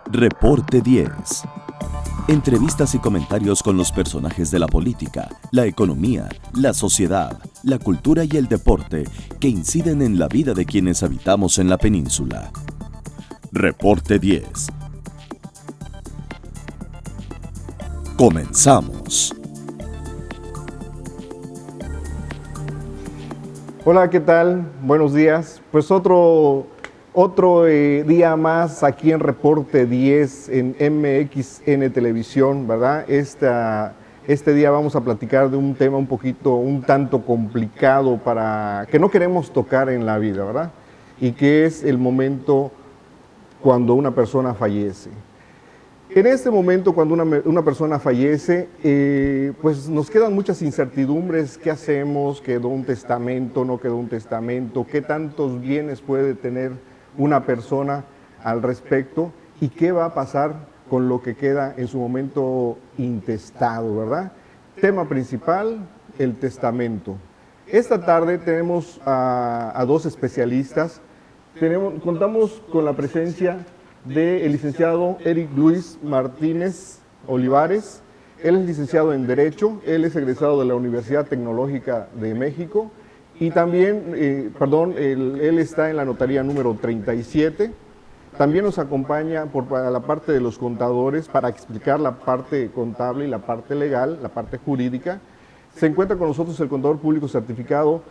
Reporte 10. Entrevistas y comentarios con los personajes de la política, la economía, la sociedad, la cultura y el deporte que inciden en la vida de quienes habitamos en la península. Reporte 10. Comenzamos. Hola, ¿qué tal? Buenos días. Pues otro día más aquí en Reporte 10 en MXN Televisión, ¿verdad? Este día vamos a platicar de un tema un tanto complicado que no queremos tocar en la vida, ¿verdad? Y que es el momento cuando una persona fallece. En este momento, cuando una persona fallece, pues nos quedan muchas incertidumbres. ¿Qué hacemos? ¿Quedó un testamento? ¿No quedó un testamento? ¿Qué tantos bienes puede tener una persona al respecto? ¿Y qué va a pasar con lo que queda en su momento intestado, verdad? Tema principal, el testamento. Esta tarde tenemos a dos especialistas. Contamos con la presencia del licenciado Eric Luis Martínez Olivares. Él es licenciado en Derecho, él es egresado de la Universidad Tecnológica de México y también, él está en la notaría número 37. También nos acompaña para la parte de los contadores para explicar la parte contable y la parte legal, la parte jurídica. Se encuentra con nosotros el contador público certificado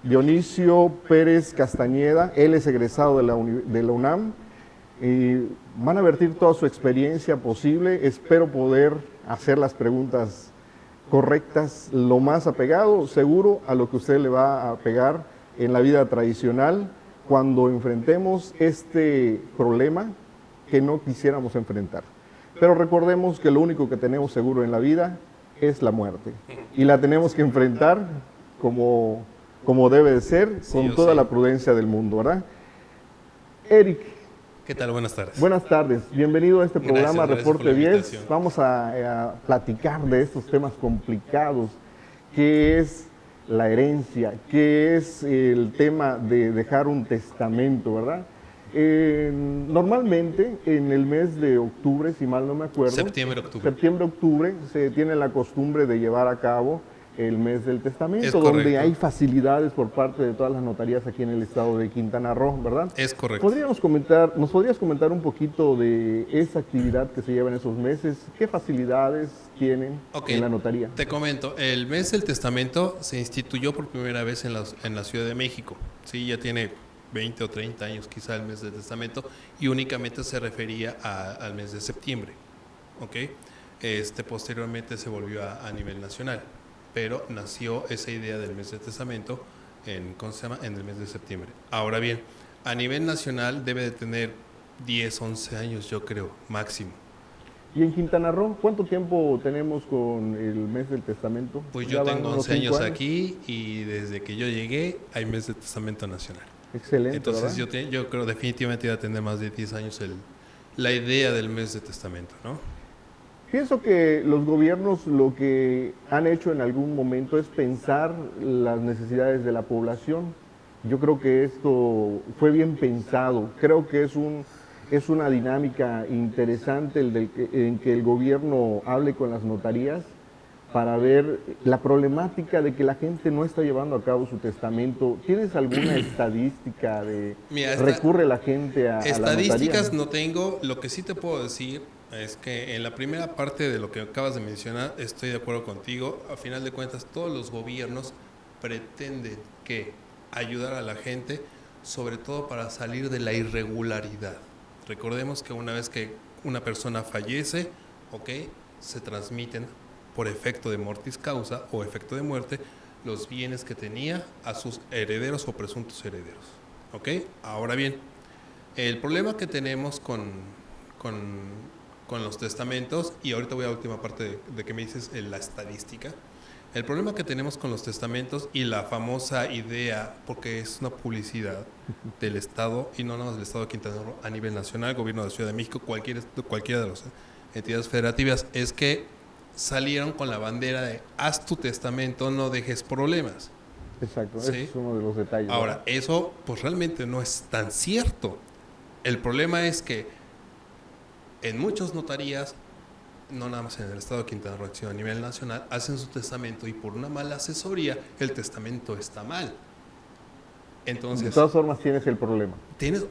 Dionisio Pérez Castañeda. Él es egresado de la UNAM y van a vertir toda su experiencia posible. Espero poder hacer las preguntas correctas, lo más apegado, seguro, a lo que usted le va a pegar en la vida tradicional cuando enfrentemos este problema que no quisiéramos enfrentar. Pero recordemos que lo único que tenemos seguro en la vida es la muerte y la tenemos que enfrentar como debe de ser, sí, con toda la prudencia del mundo, ¿verdad? Eric. ¿Qué tal? Buenas tardes. Buenas tardes. Bienvenido a este programa Reporte 10. Invitación. Vamos a platicar de estos temas complicados, que es la herencia, que es el tema de dejar un testamento, ¿verdad? Normalmente en el mes de octubre, si mal no me acuerdo, septiembre-octubre, se tiene la costumbre de llevar a cabo el mes del testamento, donde hay facilidades por parte de todas las notarías aquí en el estado de Quintana Roo, ¿verdad? Es correcto. ¿Nos podrías comentar un poquito de esa actividad que se lleva en esos meses? ¿Qué facilidades tienen en la notaría? Te comento, el mes del testamento se instituyó por primera vez en la Ciudad de México. Sí, ya tiene 20 o 30 años quizá el mes del testamento y únicamente se refería al mes de septiembre. ¿Okay? Posteriormente se volvió a nivel nacional. Pero nació esa idea del mes de testamento en el mes de septiembre. Ahora bien, a nivel nacional debe de tener 10, 11 años, yo creo, máximo. ¿Y en Quintana Roo cuánto tiempo tenemos con el mes del testamento? Pues yo tengo 11 años aquí y desde que yo llegué hay mes de testamento nacional. Excelente. Entonces yo creo definitivamente iba a tener más de 10 años la idea del mes de testamento, ¿no? Pienso que los gobiernos lo que han hecho en algún momento es pensar las necesidades de la población. Yo creo que esto fue bien pensado. Creo que es una dinámica interesante en que el gobierno hable con las notarías para ver la problemática de que la gente no está llevando a cabo su testamento. ¿Tienes alguna estadística de recurre la gente a la notaría? Estadísticas no tengo. Lo que sí te puedo decir es que en la primera parte de lo que acabas de mencionar estoy de acuerdo contigo. A final de cuentas, todos los gobiernos pretenden ayudar a la gente, sobre todo para salir de la irregularidad. Recordemos que una vez que una persona fallece, se transmiten por efecto de mortis causa o efecto de muerte los bienes que tenía a sus herederos o presuntos herederos. Ahora bien, el problema que tenemos con los testamentos, y ahorita voy a la última parte de que me dices la estadística. El problema que tenemos con los testamentos y la famosa idea, porque es una publicidad del Estado, y no nada más del Estado de Quintana Roo, a nivel nacional, gobierno de la Ciudad de México, cualquiera de las entidades federativas, es que salieron con la bandera de haz tu testamento, no dejes problemas. Exacto, ¿Sí? ese es uno de los detalles. Ahora, ¿verdad? eso pues realmente no es tan cierto. El problema es que en muchas notarías, no nada más en el estado de Quintana Roo, sino a nivel nacional, hacen su testamento y por una mala asesoría el testamento está mal. De Entonces, todas formas tienes el problema. tienes,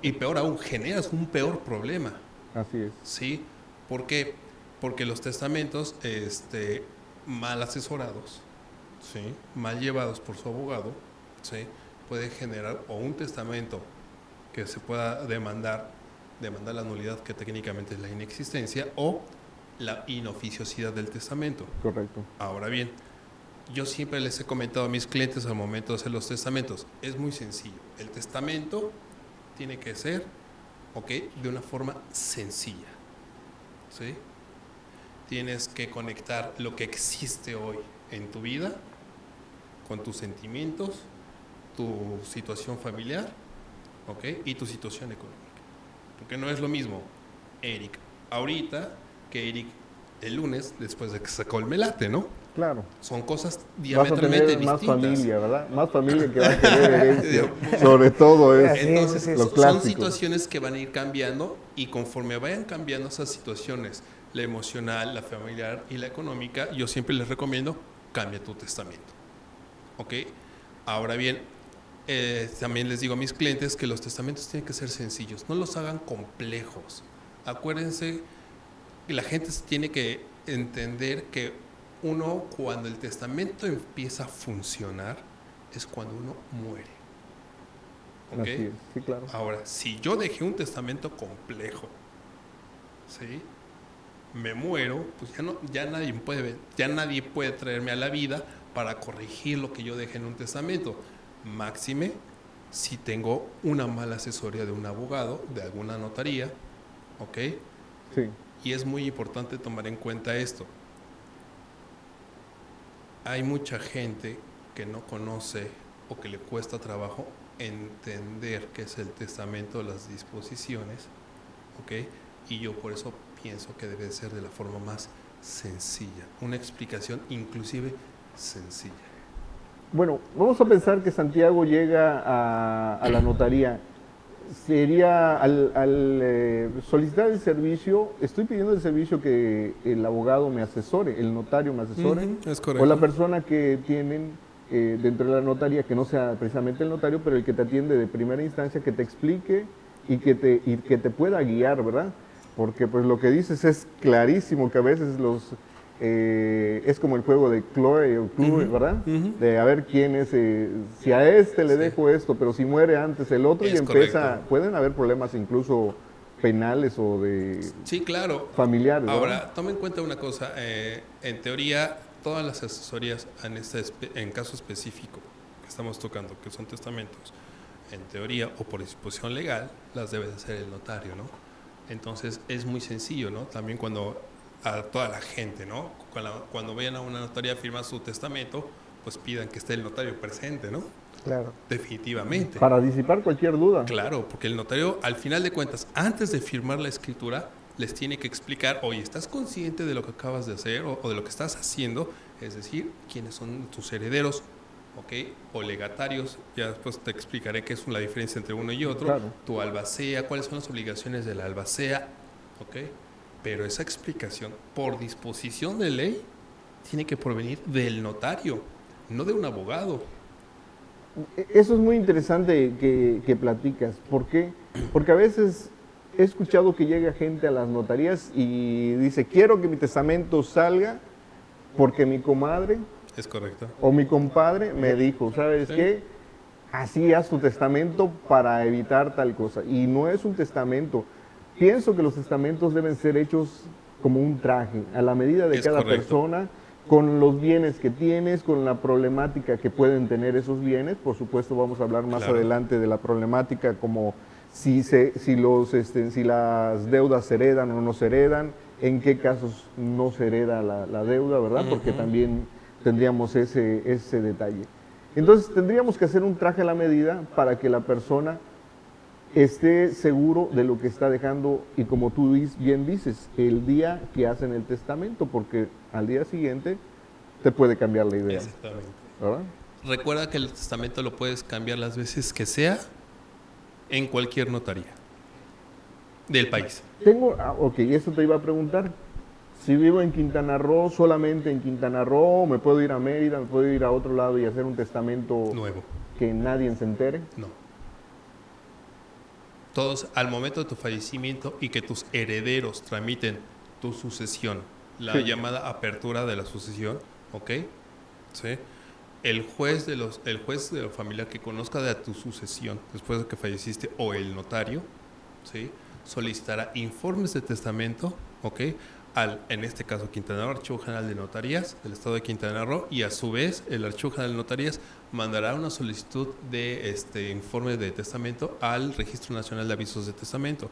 y peor aún, generas un peor problema. Así es. ¿Sí? ¿Por qué? Porque los testamentos mal asesorados, ¿sí? Mal llevados por su abogado, ¿sí? Puede generar o un testamento que se pueda demandar la nulidad, que técnicamente es la inexistencia, o la inoficiosidad del testamento. Correcto. Ahora bien, yo siempre les he comentado a mis clientes al momento de hacer los testamentos, es muy sencillo. El testamento tiene que ser, ¿ok?, de una forma sencilla, ¿sí? Tienes que conectar lo que existe hoy en tu vida con tus sentimientos, tu situación familiar, ¿ok?, y tu situación económica. Porque no es lo mismo Eric ahorita que Eric el lunes después de que sacó el melate, ¿no? Claro. Son cosas Vas a diametralmente tener más distintas. familia, ¿verdad? Más familia que va a querer herencia. Sobre todo es Entonces, lo son clásico. situaciones que van a ir cambiando y conforme vayan cambiando esas situaciones, la emocional, la familiar y la económica, yo siempre les recomiendo, cambia tu testamento. ¿Ok? Ahora bien, también les digo a mis clientes que los testamentos tienen que ser sencillos, no los hagan complejos. Acuérdense que la gente tiene que entender que uno, cuando el testamento empieza a funcionar, es cuando uno muere. ¿Ok? Así es, sí, claro. Ahora, si yo dejé un testamento complejo, ¿sí?, me muero, pues ya nadie puede traerme a la vida para corregir lo que yo dejé en un testamento. Máxime si tengo una mala asesoría de un abogado, de alguna notaría, ¿ok? Sí. Y es muy importante tomar en cuenta esto. Hay mucha gente que no conoce o que le cuesta trabajo entender qué es el testamento, las disposiciones, ¿ok? Y yo por eso pienso que debe ser de la forma más sencilla, una explicación inclusive sencilla. Bueno, vamos a pensar que Santiago llega a la notaría. Sería al solicitar el servicio, estoy pidiendo el servicio que el abogado me asesore, el notario me asesore, Es correcto. o la persona que tienen dentro de la notaría, que no sea precisamente el notario, pero el que te atiende de primera instancia, que te explique y que te pueda guiar, ¿verdad? Porque pues lo que dices es clarísimo, que a veces es como el juego de Clue, ¿verdad? De a ver quién es, si a este le dejo esto, pero si muere antes el otro, Es y empieza, correcto. pueden haber problemas incluso penales o de Sí, claro. familiares, ¿verdad? Ahora, toma en cuenta una cosa, en teoría, todas las asesorías en caso específico que estamos tocando, que son testamentos, en teoría o por disposición legal, las debe de hacer el notario, ¿no? Entonces, es muy sencillo, ¿no? También cuando a toda la gente, ¿no? Cuando vayan a una notaría a firmar su testamento, pues pidan que esté el notario presente, ¿no? Claro. Definitivamente. Para disipar cualquier duda. Claro, porque el notario, al final de cuentas, antes de firmar la escritura, les tiene que explicar, oye, ¿estás consciente de lo que acabas de hacer o de lo que estás haciendo? Es decir, quiénes son tus herederos, ¿ok? O legatarios. Ya después te explicaré qué es la diferencia entre uno y otro. Claro. Tu albacea, cuáles son las obligaciones de la albacea, ¿ok? Pero esa explicación, por disposición de ley, tiene que provenir del notario, no de un abogado. Eso es muy interesante que platicas. ¿Por qué? Porque a veces he escuchado que llega gente a las notarías y dice, quiero que mi testamento salga porque mi comadre Es correcto. o mi compadre me dijo, ¿sabes Sí. qué? Así haz tu testamento para evitar tal cosa. Y no es un testamento. Pienso que los testamentos deben ser hechos como un traje, a la medida de Es cada correcto. persona, con los bienes que tienes, con la problemática que pueden tener esos bienes. Por supuesto, vamos a hablar más Claro. adelante de la problemática, como si las deudas se heredan o no se heredan, en qué casos no se hereda la deuda, ¿verdad? Porque también tendríamos ese detalle. Entonces, tendríamos que hacer un traje a la medida para que la persona esté seguro de lo que está dejando y como tú bien dices, el día que hacen el testamento, porque al día siguiente te puede cambiar la idea. Exactamente. ¿Verdad? Recuerda que el testamento lo puedes cambiar las veces que sea en cualquier notaría del país. Ok, eso te iba a preguntar. Si vivo en Quintana Roo, solamente en Quintana Roo, me puedo ir a Mérida, me puedo ir a otro lado y hacer un testamento Nuevo. que nadie se entere. No. Todos, al momento de tu fallecimiento y que tus herederos tramiten tu sucesión, la Sí. llamada apertura de la sucesión, ¿ok? ¿Sí? El juez de la familia que conozca de tu sucesión después de que falleciste o el notario, ¿sí? Solicitará informes de testamento, ¿ok? En este caso, Quintana Roo, Archivo General de Notarías del Estado de Quintana Roo, y a su vez el Archivo General de Notarías mandará una solicitud de informe de testamento al Registro Nacional de Avisos de Testamento.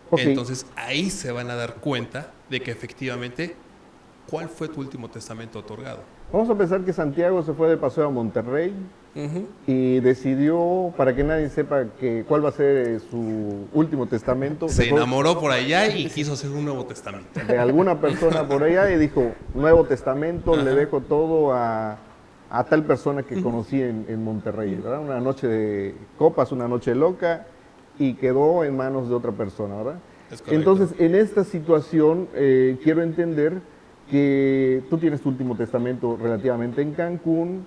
Okay. Entonces ahí se van a dar cuenta de que efectivamente, ¿cuál fue tu último testamento otorgado? Vamos a pensar que Santiago se fue de paseo a Monterrey y decidió, para que nadie sepa cuál va a ser su último testamento, Se enamoró por allá y quiso hacer un nuevo testamento. De alguna persona por allá y dijo, nuevo testamento, le dejo todo a tal persona que conocí en Monterrey, ¿verdad? Una noche de copas, una noche loca, y quedó en manos de otra persona, ¿verdad? Entonces, en esta situación, quiero entender que tú tienes tu último testamento relativamente en Cancún.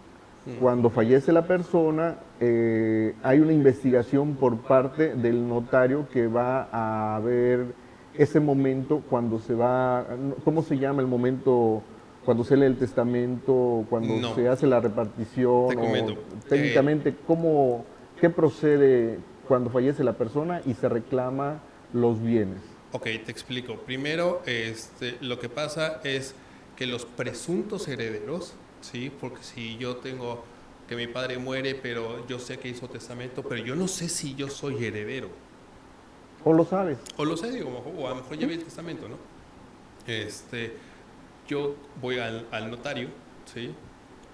Cuando fallece la persona, hay una investigación por parte del notario que va a ver ese momento cuando se va, ¿cómo se llama el momento cuando se lee el testamento, cuando se hace la repartición? Te comento. Técnicamente, ¿qué procede cuando fallece la persona y se reclama los bienes? Ok, te explico. Primero, lo que pasa es que los presuntos herederos, ¿sí? Porque si yo tengo que mi padre muere, pero yo sé que hizo testamento, pero yo no sé si yo soy heredero. ¿O lo sabes? O lo sé, digo, o a lo mejor ya vi el testamento, ¿no? Yo voy al notario, ¿sí?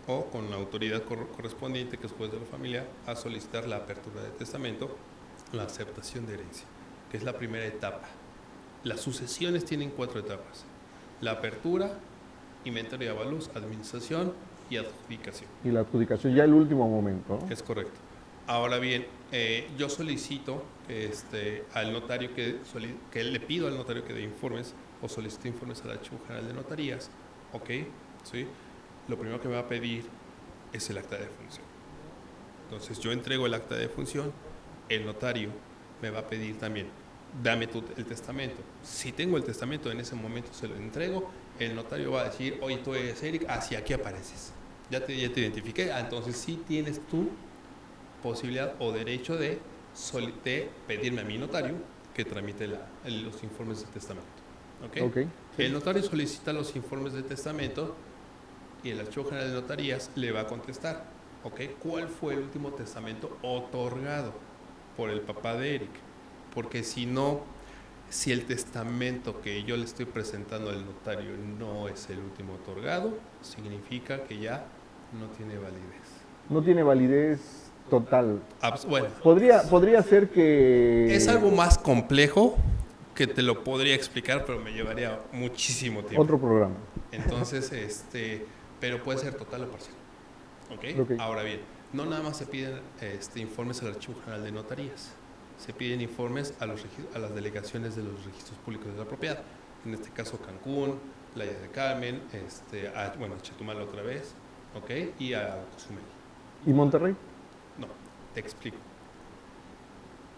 O con la autoridad correspondiente, que es juez de la familia, a solicitar la apertura de testamento, la aceptación de herencia, que es la primera etapa. Las sucesiones tienen 4 etapas: la apertura, inventario de avalúos, administración y adjudicación. Y la adjudicación ya el último momento, ¿no? Es correcto. Ahora bien, yo solicito al notario que le pido al notario que dé informes o solicite informes al Archivo General de Notarías, ¿ok? ¿Sí? Lo primero que me va a pedir es el acta de defunción. Entonces yo entrego el acta de defunción, el notario me va a pedir también, dame el testamento. Si tengo el testamento, en ese momento se lo entrego, el notario va a decir, oye, tú eres Eric, hacia aquí apareces. Ya te identifiqué, entonces sí tienes tu posibilidad o derecho de pedirme a mi notario que tramite los informes de testamento. ¿Okay? El notario solicita los informes de testamento y el Archivo General de Notarías le va a contestar, ¿cuál fue el último testamento otorgado por el papá de Eric? Porque si el testamento que yo le estoy presentando al notario no es el último otorgado, significa que ya no tiene validez. No tiene validez total. Bueno, podría ser que... Es algo más complejo que te lo podría explicar, pero me llevaría muchísimo tiempo. Otro programa. Entonces, pero puede ser total o parcial. ¿Okay? Ahora bien, no nada más se piden informes al Archivo General de Notarías. Se piden informes a las delegaciones de los registros públicos de la propiedad. En este caso, Cancún, Playa del Carmen, a Chetumal otra vez, y a Cozumel. ¿Y Monterrey? No, te explico.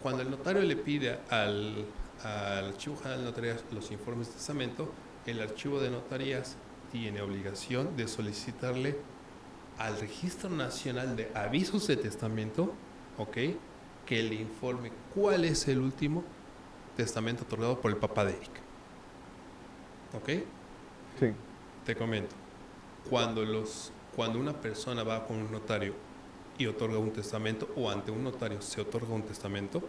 Cuando el notario le pide al Archivo General de Notarías los informes de testamento, el Archivo de Notarías tiene obligación de solicitarle al Registro Nacional de Avisos de Testamento, que le informe cuál es el último testamento otorgado por el papá de Eric. Sí. Te comento. Cuando una persona va con un notario y otorga un testamento, o ante un notario se otorga un testamento,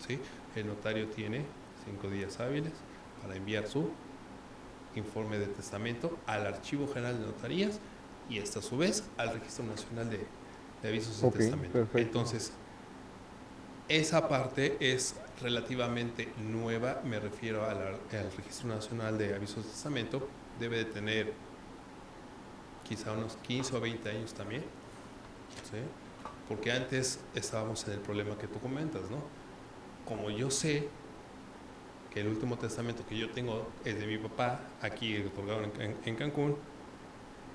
¿sí? El notario tiene 5 días hábiles para enviar su informe de testamento al Archivo General de Notarías y a su vez al Registro Nacional de Avisos de Testamento. Perfecto. Entonces, Esa parte es relativamente nueva, me refiero al Registro Nacional de Avisos de Testamento, debe de tener quizá unos 15 o 20 años también, ¿sí? Porque antes estábamos en el problema que tú comentas, ¿no? Como yo sé que el último testamento que yo tengo es de mi papá, aquí otorgado en Cancún,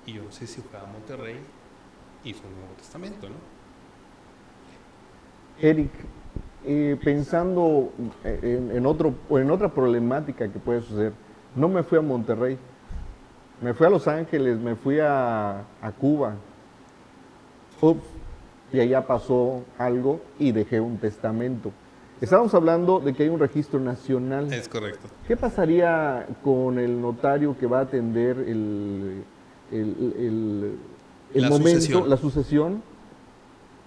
y yo no sé si fue a Monterrey, hizo un nuevo testamento, ¿no? Eric, pensando en otra problemática que puede suceder, no me fui a Monterrey, me fui a Los Ángeles, me fui a Cuba. Ups, y allá pasó algo y dejé un testamento. Estábamos hablando de que hay un registro nacional. Es correcto. ¿Qué pasaría con el notario que va a atender el La momento, sucesión. la sucesión?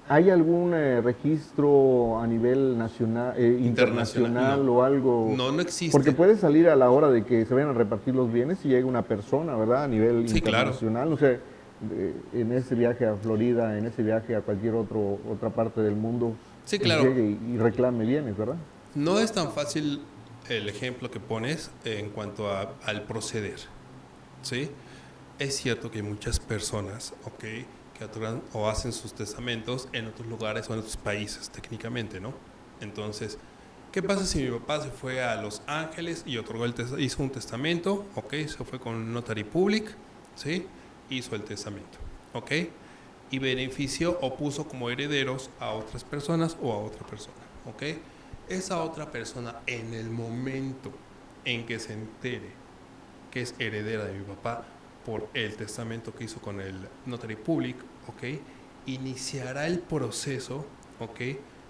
¿Hay algún registro a nivel nacional, internacional No. o algo? No existe. Porque puede salir a la hora de que se vayan a repartir los bienes y llega una persona, ¿verdad? A nivel Sí, claro. internacional, no sé, en ese viaje a Florida, en ese viaje a cualquier otra parte del mundo, Sí, claro. llegue y reclame bienes, ¿verdad? No es tan fácil el ejemplo que pones en cuanto al proceder, ¿sí? Es cierto que hay muchas personas, ¿ok?, que otorgan o hacen sus testamentos en otros lugares o en otros países, técnicamente, ¿no? Entonces, ¿qué pasa si mi papá se fue a Los Ángeles y otorgó hizo un testamento, ¿ok? Se fue con Notary Public, ¿sí? Hizo el testamento, ¿ok? Y benefició o puso como herederos a otras personas o a otra persona, ¿ok? Esa otra persona, en el momento en que se entere que es heredera de mi papá por el testamento que hizo con el Notary Public, ¿ok?, iniciará el proceso, ¿ok?,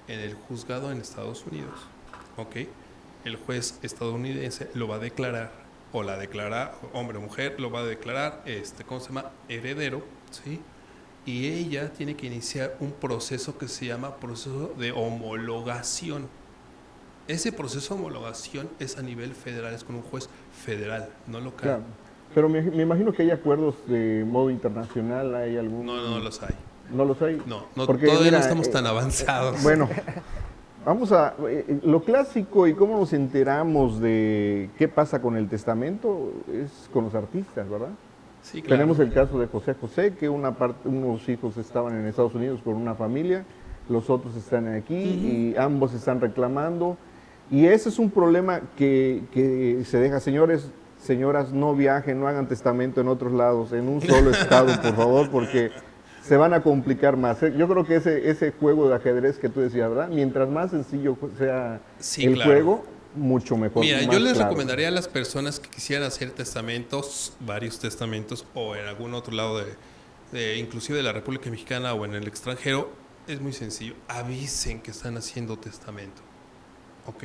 en el juzgado en Estados Unidos, ¿ok? El juez estadounidense lo va a declarar, o la declara, hombre o mujer, lo va a declarar, ¿cómo se llama?, heredero, ¿sí? Y ella tiene que iniciar un proceso que se llama proceso de homologación. Ese proceso de homologación es a nivel federal, es con un juez federal, no local. Claro. Pero me imagino que hay acuerdos de modo internacional, ¿hay algún...? No los hay. ¿No los hay? No, Porque, todavía mira, no estamos tan avanzados. Bueno, vamos a... lo clásico y cómo nos enteramos de qué pasa con el testamento es con los artistas, ¿verdad? Sí, claro. Tenemos el caso de José José, que unos hijos estaban en Estados Unidos con una familia, los otros están aquí y ambos están reclamando. Y ese es un problema que se deja. Señores, señoras, no viajen, no hagan testamento en otros lados, en un solo estado, por favor, porque se van a complicar más. Yo creo que ese juego de ajedrez que tú decías, ¿verdad? Mientras más sencillo sea el juego, mucho mejor. Mira, yo les recomendaría a las personas que quisieran hacer testamentos, varios testamentos, o en algún otro lado inclusive de la República Mexicana o en el extranjero, es muy sencillo. Avisen que están haciendo testamento, ¿ok?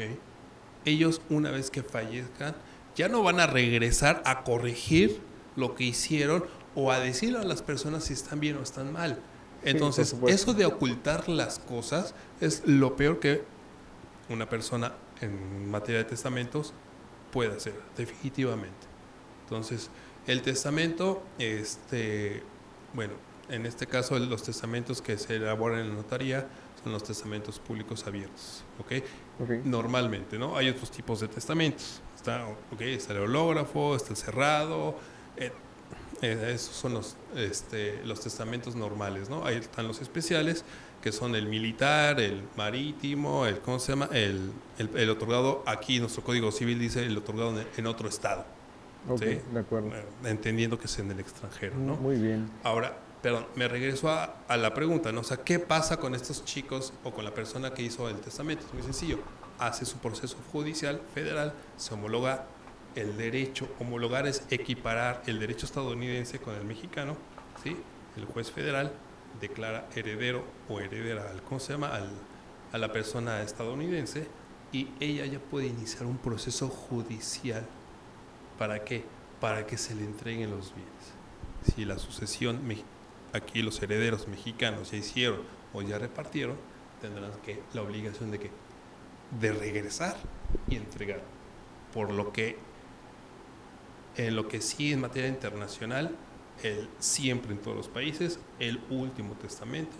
Ellos, una vez que fallezcan, ya no van a regresar a corregir lo que hicieron o a decirle a las personas si están bien o están mal. Entonces, eso de ocultar las cosas es lo peor que una persona en materia de testamentos puede hacer, definitivamente. Entonces, el testamento, bueno, en este caso los testamentos que se elaboran en la notaría son los testamentos públicos abiertos, ¿ok? Normalmente, ¿no? Hay otros tipos de testamentos. Está el hológrafo, está el cerrado, esos son los testamentos normales, ¿no? Ahí están los especiales, que son el militar, el marítimo, ¿cómo se llama? El otorgado, aquí nuestro Código Civil dice el otorgado en otro estado. Okay, ¿sí? De acuerdo. Entendiendo que es en el extranjero, ¿no? Muy bien. Ahora, perdón, me regreso a la pregunta, ¿no? O sea, ¿qué pasa con estos chicos o con la persona que hizo el testamento? Es muy sencillo. Hace su proceso judicial federal, se homologa el derecho. Homologar es equiparar el derecho estadounidense con el mexicano, ¿sí? El juez federal declara heredero o heredera ¿cómo se llama? A la persona estadounidense, y ella ya puede iniciar un proceso judicial. ¿Para qué? Para que se le entreguen los bienes. Si la sucesión, aquí los herederos mexicanos ya hicieron o ya repartieron, tendrán la obligación de regresar y entregar. Por lo que en lo que sí en materia internacional, siempre en todos los países, el último testamento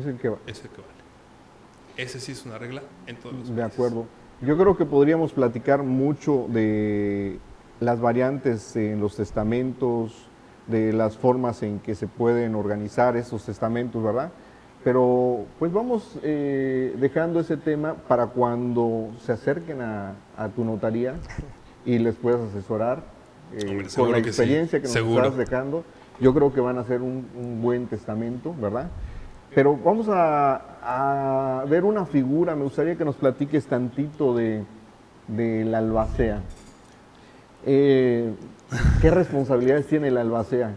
es el que vale. Es el que vale. Ese sí es una regla en todos los De países. acuerdo. Yo creo que podríamos platicar mucho de las variantes en los testamentos, de las formas en que se pueden organizar esos testamentos, ¿verdad? Pero pues vamos dejando ese tema para cuando se acerquen a tu notaría y les puedas asesorar Hombre, con seguro la que sí, experiencia que nos seguro. estás dejando. Yo creo que van a hacer un buen testamento, ¿verdad? Pero vamos a ver una figura, me gustaría que nos platiques tantito de la albacea. ¿Qué responsabilidades tiene el albacea?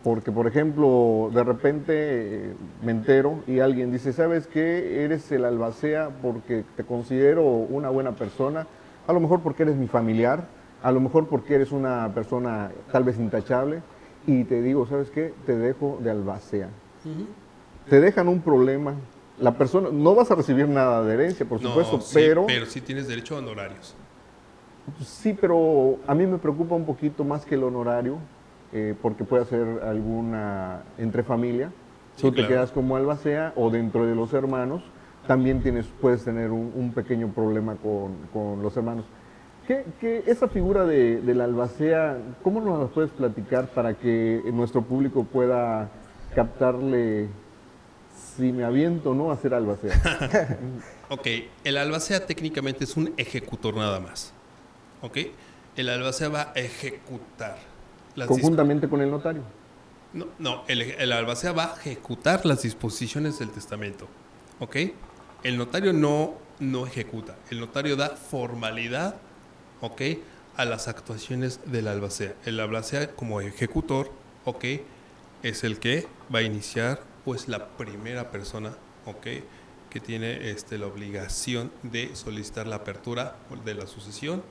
Porque, por ejemplo, de repente me entero y alguien dice, ¿sabes qué? Eres el albacea porque te considero una buena persona, a lo mejor porque eres mi familiar, a lo mejor porque eres una persona tal vez intachable, y te digo, ¿sabes qué? Te dejo de albacea. Te dejan un problema. La persona, no vas a recibir nada de herencia, por supuesto, No, sí, pero sí tienes derecho a honorarios. sí, pero a mí me preocupa un poquito más que el honorario, porque puede ser alguna entre familia. Sí, Tú te claro. quedas como albacea o dentro de los hermanos, también puedes tener un pequeño problema con los hermanos. Esa figura de la albacea, cómo nos la puedes platicar para que nuestro público pueda captarle si me aviento o no a ser albacea? Ok, el albacea técnicamente es un ejecutor nada más. Ok, el albacea va a ejecutar las Conjuntamente con el notario. No, el albacea va a ejecutar las disposiciones del testamento. ¿Ok? El notario no ejecuta. El notario da formalidad, ¿ok?, a las actuaciones del albacea. El albacea como ejecutor, ¿ok?, es el que va a iniciar, pues, la primera persona, ¿ok?, que tiene la obligación de solicitar la apertura de la sucesión,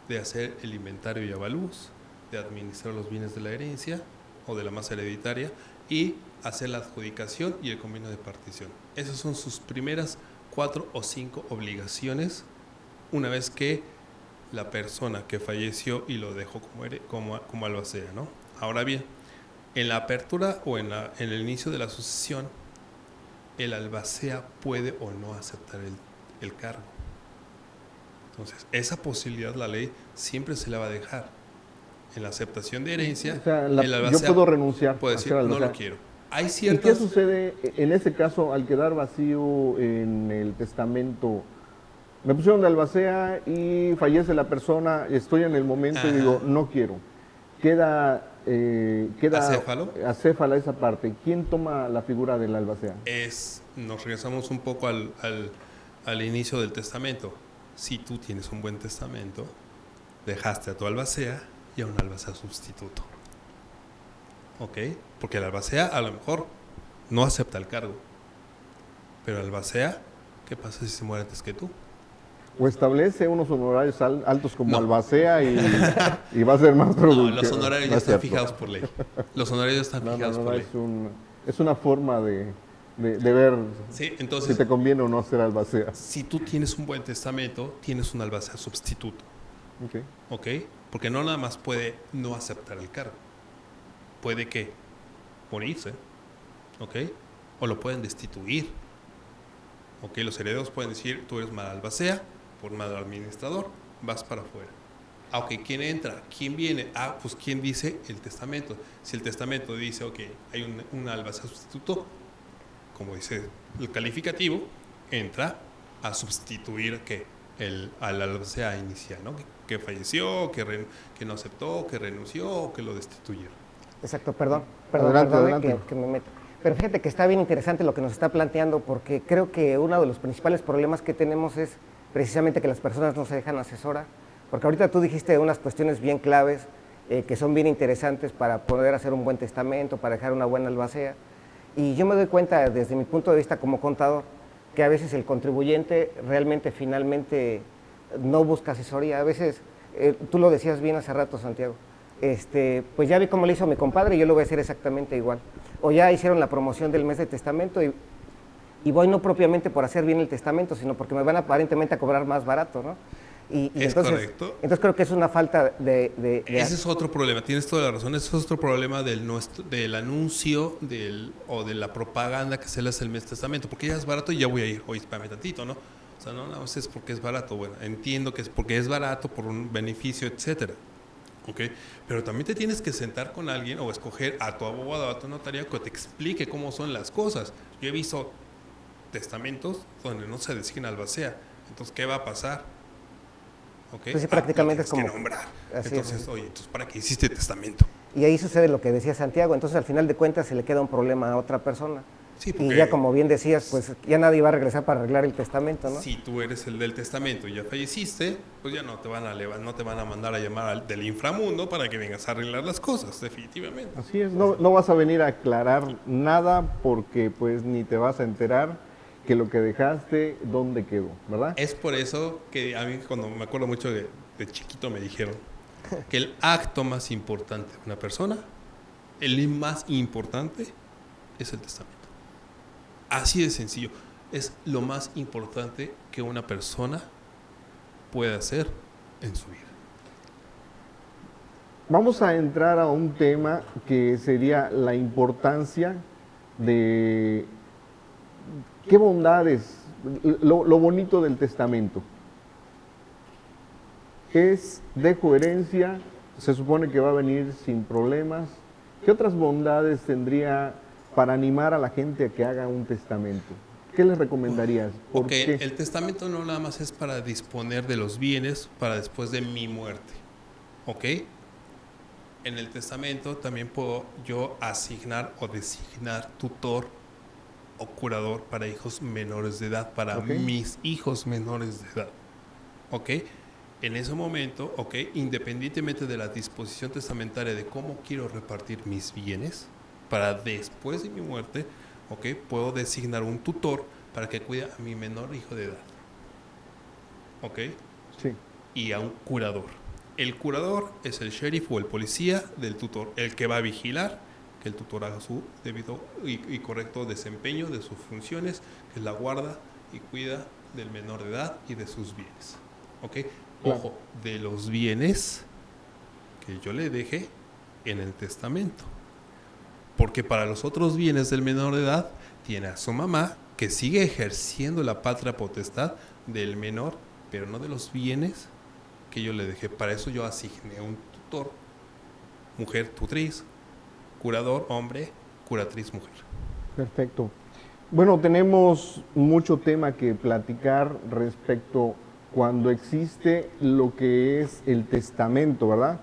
de hacer el inventario y avalúos, de administrar los bienes de la herencia o de la masa hereditaria y hacer la adjudicación y el convenio de partición. Esas son sus primeras 4 o 5 obligaciones una vez que la persona que falleció y lo dejó como albacea, ¿no? Ahora bien, en la apertura o en el inicio de la sucesión, el albacea puede o no aceptar el cargo. Entonces, esa posibilidad la ley siempre se la va a dejar. En la aceptación de herencia, O sea, el yo albacea puedo renunciar puede a decir, ser no albacea. lo quiero. Hay ¿Y qué ciertas... sucede en ese caso al quedar vacío en el testamento? Me pusieron de albacea y fallece la persona, estoy en el momento y Ajá. digo, no quiero. Queda ¿Acéfalo? acéfala esa parte. ¿Quién toma la figura del albacea? Nos regresamos un poco al inicio del testamento. Si tú tienes un buen testamento, dejaste a tu albacea y a un albacea sustituto. ¿Ok? Porque el albacea a lo mejor no acepta el cargo. Pero el albacea, ¿qué pasa si se muere antes que tú? O establece unos honorarios altos como No. albacea y va a ser más No, productivo. los honorarios No ya es están cierto. fijados por ley. Los honorarios están fijados por ley. Es una forma de ver Sí, si entonces, te conviene o no ser albacea. si tú tienes un buen testamento, tienes un albacea sustituto. Okay. ¿Ok? Porque no nada más puede no aceptar el cargo. Puede que morirse. ¿Ok? O lo pueden destituir. ¿Ok? Los herederos pueden decir, tú eres mal albacea, por mal administrador, vas para afuera. Ah, ok, ¿quién entra? ¿Quién viene? Ah, pues ¿quién dice? El testamento. Si el testamento dice, ok, hay un albacea sustituto, como dice el calificativo, entra a sustituir al albacea inicial, ¿no? Que falleció, que no aceptó, que renunció o que lo destituyeron. Exacto, perdón, Adelante, perdone adelante. que me meto. Pero fíjate que está bien interesante lo que nos está planteando, porque creo que uno de los principales problemas que tenemos es precisamente que las personas no se dejan asesorar. Porque ahorita tú dijiste unas cuestiones bien claves que son bien interesantes para poder hacer un buen testamento, para dejar una buena albacea. Y yo me doy cuenta desde mi punto de vista como contador que a veces el contribuyente realmente finalmente no busca asesoría. A veces, tú lo decías bien hace rato, Santiago, pues ya vi cómo le hizo mi compadre y yo lo voy a hacer exactamente igual. O ya hicieron la promoción del mes de testamento y voy no propiamente por hacer bien el testamento, sino porque me van aparentemente a cobrar más barato, ¿no? Es correcto. Entonces creo que es una falta de Ese es otro problema, tienes toda la razón, ese es otro problema del anuncio o de la propaganda que se le hace el mes testamento, porque ya es barato y ya voy a ir, oye, espérame tantito, ¿no? O sea, no, nada más es porque es barato, bueno, entiendo que es porque es barato, por un beneficio, etcétera, ¿ok? Pero también te tienes que sentar con alguien o escoger a tu abogado, a tu notario que te explique cómo son las cosas. Yo he visto testamentos donde no se designa albacea, entonces, ¿qué va a pasar? ¿Okay? Pues sí, prácticamente es como... que nombrar. Así Entonces, es. oye, entonces, ¿para qué hiciste testamento? Y ahí sucede lo que decía Santiago, entonces al final de cuentas se le queda un problema a otra persona. Sí, Y ya como bien decías, pues ya nadie va a regresar para arreglar el testamento, ¿no? Si tú eres el del testamento y ya falleciste, pues ya no te van a mandar a llamar del inframundo para que vengas a arreglar las cosas, definitivamente. Así es, no vas a venir a aclarar nada porque pues ni te vas a enterar que lo que dejaste, dónde quedó, ¿verdad? Es por eso que a mí, cuando me acuerdo mucho de chiquito, me dijeron que el acto más importante de una persona, el más importante, es el testamento. Así de sencillo. Es lo más importante que una persona puede hacer en su vida. Vamos a entrar a un tema que sería la importancia de qué bondades, lo bonito del testamento. Es dejo herencia, se supone que va a venir sin problemas. ¿Qué otras bondades tendría para animar a la gente a que haga un testamento? ¿Qué les recomendarías? ¿Por qué? El testamento no nada más es para disponer de los bienes para después de mi muerte. ¿Ok? En el testamento también puedo yo asignar o designar tutor o curador para hijos menores de edad, para mis hijos menores de edad. ¿Ok? En ese momento, ¿ok? Independientemente de la disposición testamentaria de cómo quiero repartir mis bienes, para después de mi muerte, ¿ok? Puedo designar un tutor para que cuide a mi menor hijo de edad. ¿Ok? Sí. Y a un curador. El curador es el sheriff o el policía del tutor, el que va a vigilar que el tutor haga su debido y correcto desempeño de sus funciones, que es la guarda y cuida del menor de edad y de sus bienes. ¿Ok? Claro. Ojo, de los bienes que yo le deje en el testamento. Porque para los otros bienes del menor de edad, tiene a su mamá que sigue ejerciendo la patria potestad del menor, pero no de los bienes que yo le dejé. Para eso yo asigné un tutor, mujer tutriz, curador hombre, curatriz mujer. Perfecto. Bueno, tenemos mucho tema que platicar respecto cuando existe lo que es el testamento, ¿verdad?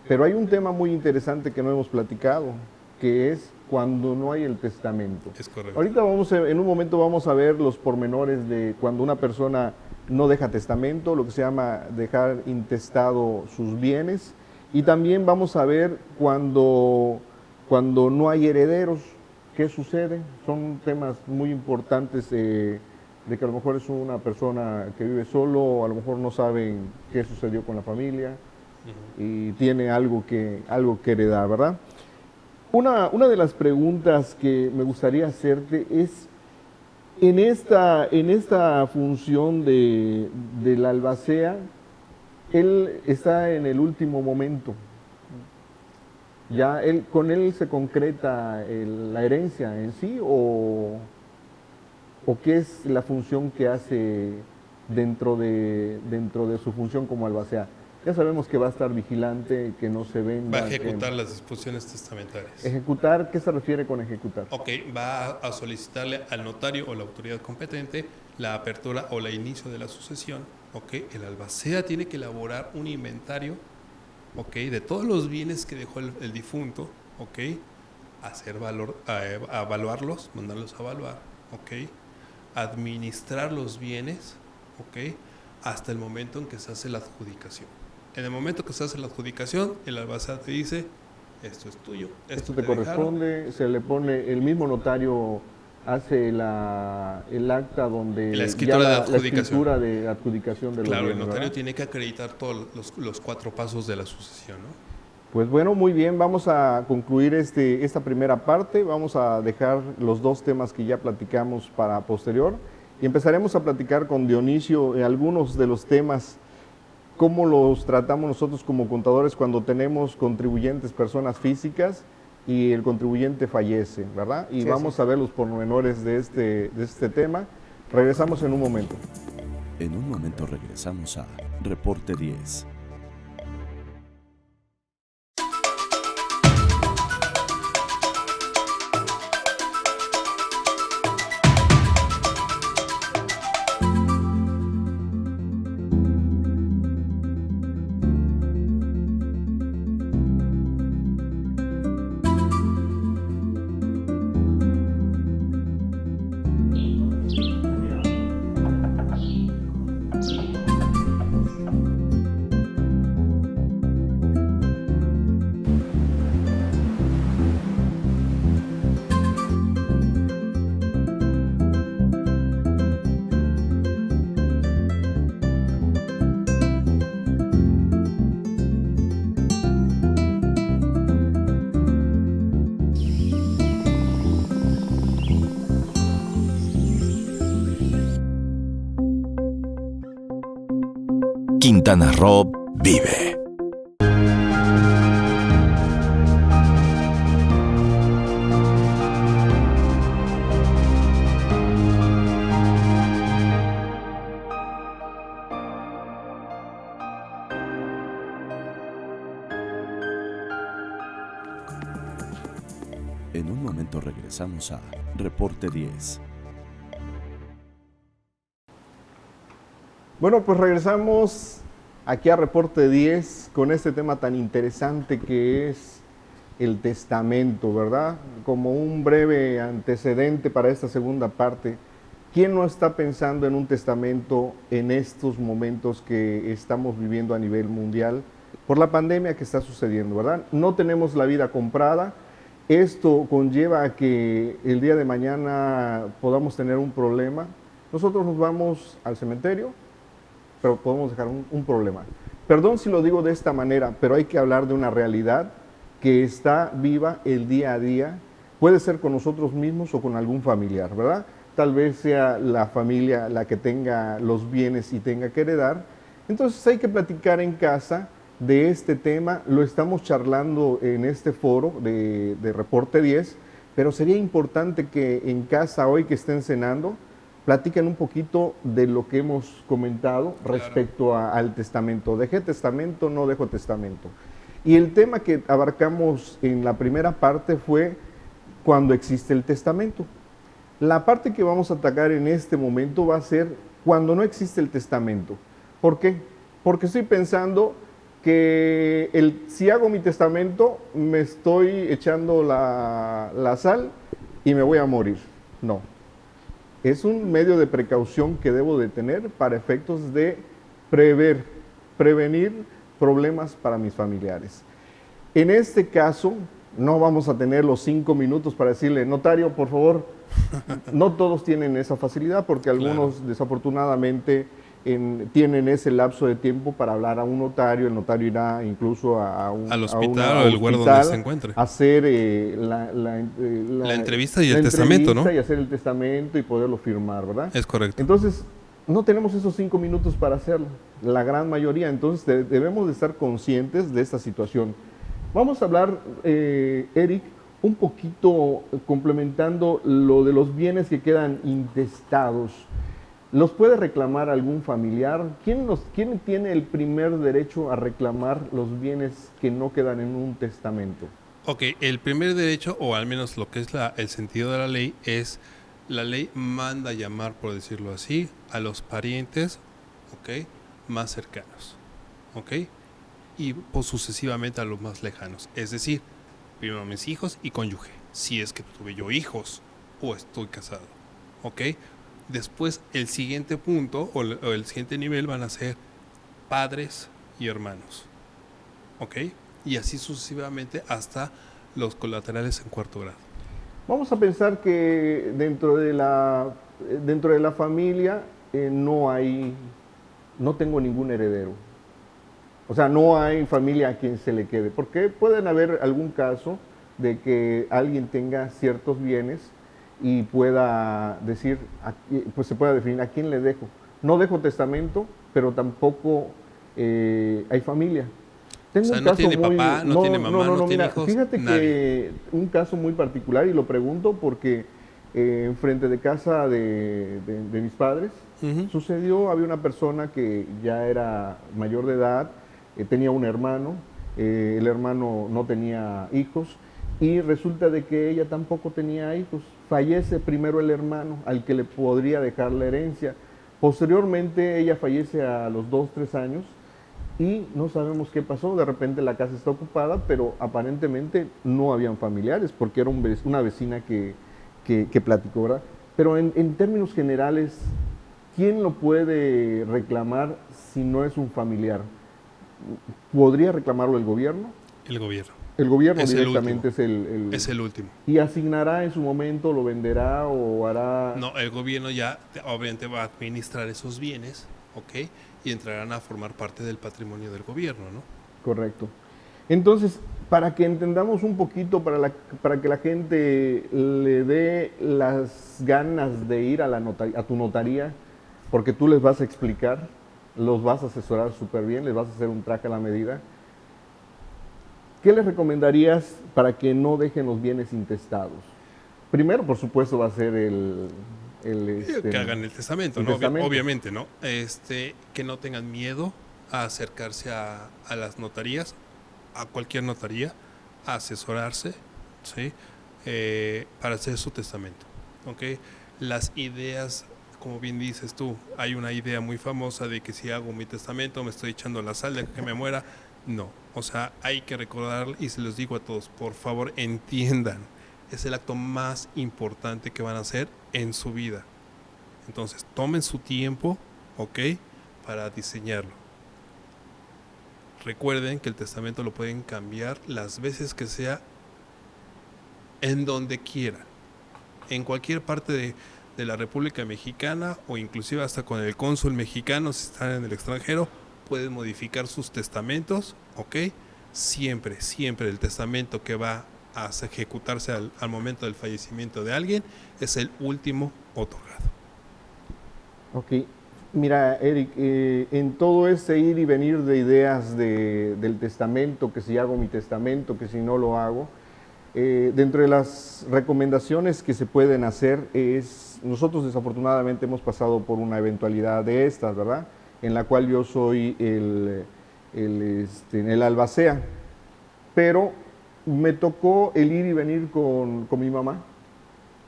Pero hay un tema muy interesante que no hemos platicado, que es cuando no hay el testamento. Es correcto. Ahorita en un momento vamos a ver los pormenores de cuando una persona no deja testamento, lo que se llama dejar intestado sus bienes, y también vamos a ver cuando no hay herederos, ¿qué sucede? Son temas muy importantes de que a lo mejor es una persona que vive solo, o a lo mejor no saben qué sucedió con la familia y tiene algo que heredar, ¿verdad? Una de las preguntas que me gustaría hacerte es, en esta función de la albacea, él está en el último momento. ¿Ya con él se concreta la herencia en sí o qué es la función que hace dentro de su función como albacea? Ya sabemos que va a estar vigilante, que no se venda. Va a ejecutar las disposiciones testamentarias. ¿Ejecutar? ¿Qué se refiere con ejecutar? Ok, va a solicitarle al notario o la autoridad competente la apertura o el inicio de la sucesión. Ok, el albacea tiene que elaborar un inventario, ok, de todos los bienes que dejó el difunto, ok, a evaluarlos, mandarlos a evaluar, ok, administrar los bienes, ok, hasta el momento en que se hace la adjudicación. En el momento que se hace la adjudicación, el albacea te dice, esto es tuyo, esto te corresponde, se le pone, el mismo notario hace el acta donde la escritura de adjudicación. La escritura de adjudicación de los claro, bienes, el notario ¿verdad? tiene que acreditar todos los 4 pasos de la sucesión, ¿no? Pues bueno, muy bien, vamos a concluir esta primera parte, vamos a dejar los 2 temas que ya platicamos para posterior y empezaremos a platicar con Dionisio algunos de los temas cómo los tratamos nosotros como contadores cuando tenemos contribuyentes, personas físicas, y el contribuyente fallece, ¿verdad? Y Sí, vamos sí. a ver los pormenores de este tema. Regresamos en un momento. En un momento regresamos a Reporte 10. Quintana Roo vive. En un momento regresamos a Reporte 10. Bueno, pues regresamos aquí a Reporte 10 con este tema tan interesante que es el testamento, ¿verdad? Como un breve antecedente para esta segunda parte. ¿Quién no está pensando en un testamento en estos momentos que estamos viviendo a nivel mundial por la pandemia que está sucediendo, ¿verdad? No tenemos la vida comprada. Esto conlleva a que el día de mañana podamos tener un problema. Nosotros nos vamos al cementerio, pero podemos dejar un problema. Perdón si lo digo de esta manera, pero hay que hablar de una realidad que está viva el día a día. Puede ser con nosotros mismos o con algún familiar, ¿verdad? Tal vez sea la familia la que tenga los bienes y tenga que heredar. Entonces hay que platicar en casa de este tema. Lo estamos charlando en este foro de Reporte 10, pero sería importante que en casa hoy que estén cenando, platiquen un poquito de lo que hemos comentado respecto al testamento. ¿Dejé testamento? ¿No dejo testamento? Y el tema que abarcamos en la primera parte fue cuando existe el testamento. La parte que vamos a atacar en este momento va a ser cuando no existe el testamento. ¿Por qué? Porque estoy pensando que si hago mi testamento me estoy echando la sal y me voy a morir. No. Es un medio de precaución que debo de tener para efectos de prevenir problemas para mis familiares. En este caso, no vamos a tener los 5 minutos para decirle, notario, por favor. No todos tienen esa facilidad porque algunos desafortunadamente tienen ese lapso de tiempo para hablar a un notario. El notario irá incluso al hospital o el lugar donde se encuentre, hacer la entrevista y el testamento, ¿no? Y hacer el testamento y poderlo firmar, ¿verdad? Es correcto. Entonces, no tenemos esos 5 minutos para hacerlo, la gran mayoría. Entonces, debemos de estar conscientes de esta situación. Vamos a hablar, Eric, un poquito complementando lo de los bienes que quedan intestados. ¿Los puede reclamar algún familiar? ¿Quién tiene el primer derecho a reclamar los bienes que no quedan en un testamento? Ok, el primer derecho, o al menos lo que es el sentido de la ley, es la ley manda llamar, por decirlo así, a los parientes, ok, más cercanos, ok, y pues sucesivamente a los más lejanos. Es decir, primero a mis hijos y cónyuge, si es que tuve yo hijos o estoy casado, ok. Después, el siguiente punto o el siguiente nivel van a ser padres y hermanos, ¿ok? Y así sucesivamente hasta los colaterales en cuarto grado. Vamos a pensar que dentro de la familia no tengo ningún heredero. O sea, no hay familia a quien se le quede. Porque pueden haber algún caso de que alguien tenga ciertos bienes y pueda decir, pues se pueda definir a quién le dejo. No dejo testamento, pero tampoco hay familia. O sea, no tiene papá, no tiene mamá, no tiene mira, hijos, fíjate nadie. que un caso muy particular, y lo pregunto porque enfrente de casa de mis padres, Ujú. sucedió, había una persona que ya era mayor de edad, tenía un hermano, el hermano no tenía hijos, y resulta de que ella tampoco tenía hijos. Fallece primero el hermano, al que le podría dejar la herencia. Posteriormente ella fallece a los 2, 3 años, y no sabemos qué pasó. De repente la casa está ocupada, pero aparentemente no habían familiares, porque era una vecina que platicó, ¿verdad? Pero en términos generales, ¿quién lo puede reclamar si no es un familiar? ¿Podría reclamarlo el gobierno? El gobierno. El gobierno Es el directamente último. es Es el último. ¿Y asignará en su momento, lo venderá o hará? No, el gobierno ya obviamente va a administrar esos bienes, ¿ok? Y entrarán a formar parte del patrimonio del gobierno, ¿no? Correcto. Entonces, para que entendamos un poquito, para que la gente le dé las ganas de ir a a tu notaría, porque tú les vas a explicar, los vas a asesorar súper bien, les vas a hacer un traje a la medida. ¿Qué les recomendarías para que no dejen los bienes intestados? Primero, por supuesto, va a ser Que hagan el testamento, el ¿no? testamento. Obviamente, ¿no? Que no tengan miedo a acercarse a las notarías, a cualquier notaría, a asesorarse, ¿sí? Para hacer su testamento, ¿ok? Las ideas, como bien dices tú, hay una idea muy famosa de que si hago mi testamento me estoy echando la sal de que me muera. No, o sea, hay que recordar, y se los digo a todos, por favor entiendan, es el acto más importante que van a hacer en su vida. Entonces, tomen su tiempo, ¿ok? Para diseñarlo. Recuerden que el testamento lo pueden cambiar las veces que sea, en donde quieran. En cualquier parte de la República Mexicana, o inclusive hasta con el cónsul mexicano, si están en el extranjero, pueden modificar sus testamentos, ¿ok? Siempre, siempre el testamento que va a ejecutarse al momento del fallecimiento de alguien es el último otorgado. Ok. Mira, Eric, en todo ese ir y venir de ideas del testamento, que si hago mi testamento, que si no lo hago, dentro de las recomendaciones que se pueden hacer es, nosotros desafortunadamente hemos pasado por una eventualidad de estas, ¿verdad? En la cual yo soy el albacea, pero me tocó el ir y venir con mi mamá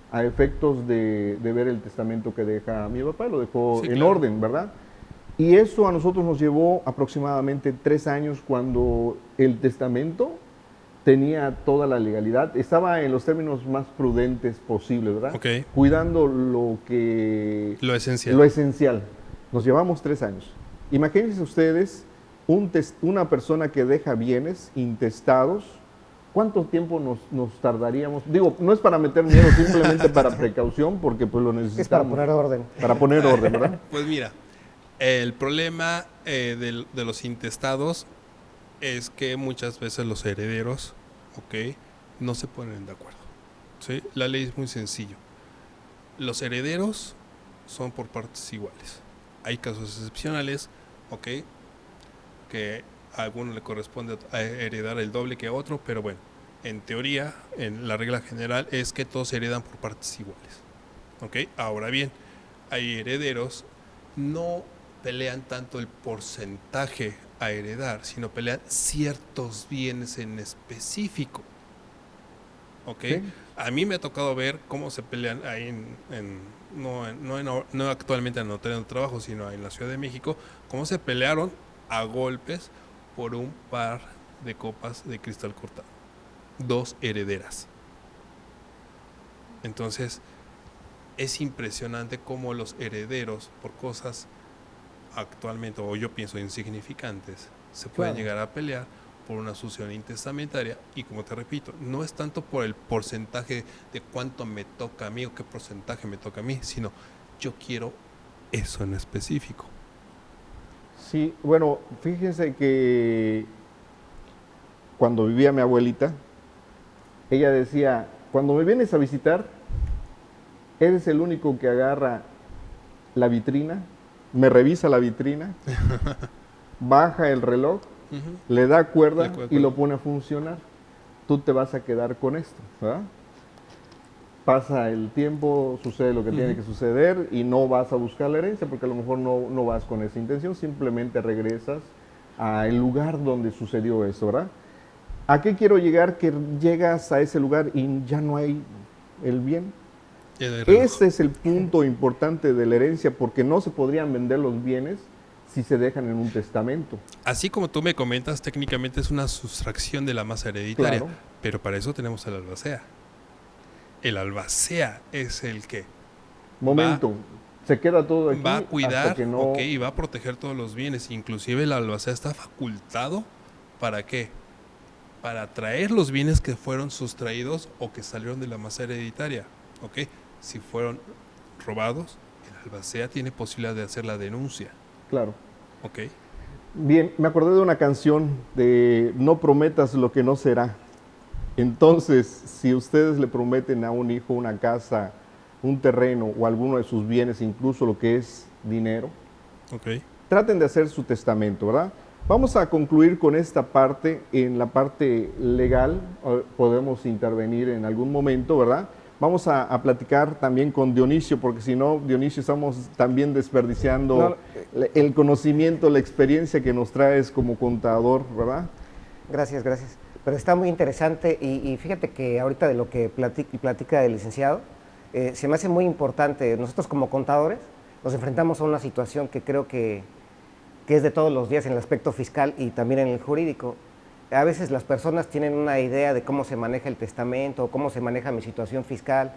a efectos de ver el testamento que deja mi papá, lo dejó Sí, en claro. orden, ¿verdad? Y eso a nosotros nos llevó aproximadamente 3 años, cuando el testamento tenía toda la legalidad, estaba en los términos más prudentes posibles, ¿verdad? Ok. Cuidando Lo esencial. lo esencial. Nos llevamos 3 años. Imagínense ustedes una persona que deja bienes intestados. ¿Cuánto tiempo nos tardaríamos? Digo, no es para meter miedo, simplemente para precaución, porque pues lo necesitamos. Es para poner orden. Para poner orden, ¿verdad? Pues mira, el problema de los intestados es que muchas veces los herederos, ¿ok? No se ponen de acuerdo, ¿sí? La ley es muy sencillo. Los herederos son por partes iguales. Hay casos excepcionales, ¿ok? Que a alguno le corresponde heredar el doble que a otro, pero bueno, en teoría, en la regla general es que todos heredan por partes iguales, ¿ok? Ahora bien, hay herederos, no pelean tanto el porcentaje a heredar, sino pelean ciertos bienes en específico, ¿ok? Sí. A mí me ha tocado ver cómo se pelean ahí no actualmente en la notaría donde trabajo, sino en la Ciudad de México, cómo se pelearon a golpes por un par de copas de cristal cortado. 2 herederas. Entonces, es impresionante cómo los herederos, por cosas actualmente, o yo pienso insignificantes, se pueden Claro. llegar a pelear por una sucesión intestamentaria. Y como te repito, no es tanto por el porcentaje de cuánto me toca a mí o qué porcentaje me toca a mí, sino yo quiero eso en específico. Sí, bueno, fíjense que cuando vivía mi abuelita, ella decía, cuando me vienes a visitar, eres el único que agarra la vitrina, me revisa la vitrina baja el reloj, Ujú. le da cuerda Le cuerda. y lo pone a funcionar. Tú te vas a quedar con esto, ¿verdad? Pasa el tiempo, sucede lo que tiene que suceder y no vas a buscar la herencia porque a lo mejor no vas con esa intención, simplemente regresas al lugar donde sucedió eso, ¿verdad? ¿A qué quiero llegar? Que llegas a ese lugar y ya no hay el bien. Ya no hay reloj. Ese es el punto importante de la herencia porque no se podrían vender los bienes si se dejan en un testamento. Así como tú me comentas, técnicamente es una sustracción de la masa hereditaria, Claro. pero para eso tenemos al albacea. El albacea es el que Momento, se queda todo aquí va a hasta cuidar, que no... ok, y va a proteger todos los bienes. Inclusive el albacea está facultado, ¿para qué? Para traer los bienes que fueron sustraídos o que salieron de la masa hereditaria, ¿ok? Si fueron robados, el albacea tiene posibilidad de hacer la denuncia, Claro. ¿ok? Bien, me acordé de una canción de No prometas lo que no será. Entonces, si ustedes le prometen a un hijo una casa, un terreno o alguno de sus bienes, incluso lo que es dinero, Ok. traten de hacer su testamento, ¿verdad? Vamos a concluir con esta parte. En la parte legal podemos intervenir en algún momento, ¿verdad? Vamos a platicar también con Dionisio, porque si no, Dionisio, estamos también desperdiciando el conocimiento, la experiencia que nos traes como contador, ¿verdad? Gracias, gracias. Pero está muy interesante y fíjate que ahorita de lo que platica el licenciado, se me hace muy importante. Nosotros como contadores nos enfrentamos a una situación que creo que es de todos los días en el aspecto fiscal y también en el jurídico. A veces las personas tienen una idea de cómo se maneja el testamento o cómo se maneja mi situación fiscal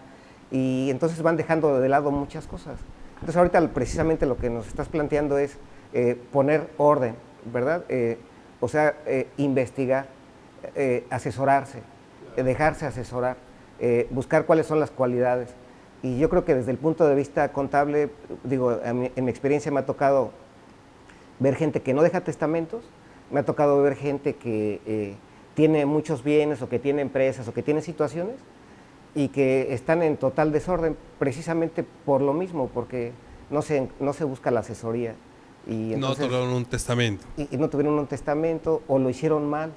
y entonces van dejando de lado muchas cosas. Entonces ahorita precisamente lo que nos estás planteando es poner orden, ¿verdad? O sea, investigar, asesorarse, dejarse asesorar, buscar cuáles son las cualidades. Y yo creo que desde el punto de vista contable, digo, en mi experiencia me ha tocado ver gente que no deja testamentos, me ha tocado ver gente que tiene muchos bienes o que tiene empresas o que tiene situaciones y que están en total desorden precisamente por lo mismo, porque no se busca la asesoría. Y No entonces, otorgaron un testamento. y no tuvieron un testamento o lo hicieron mal.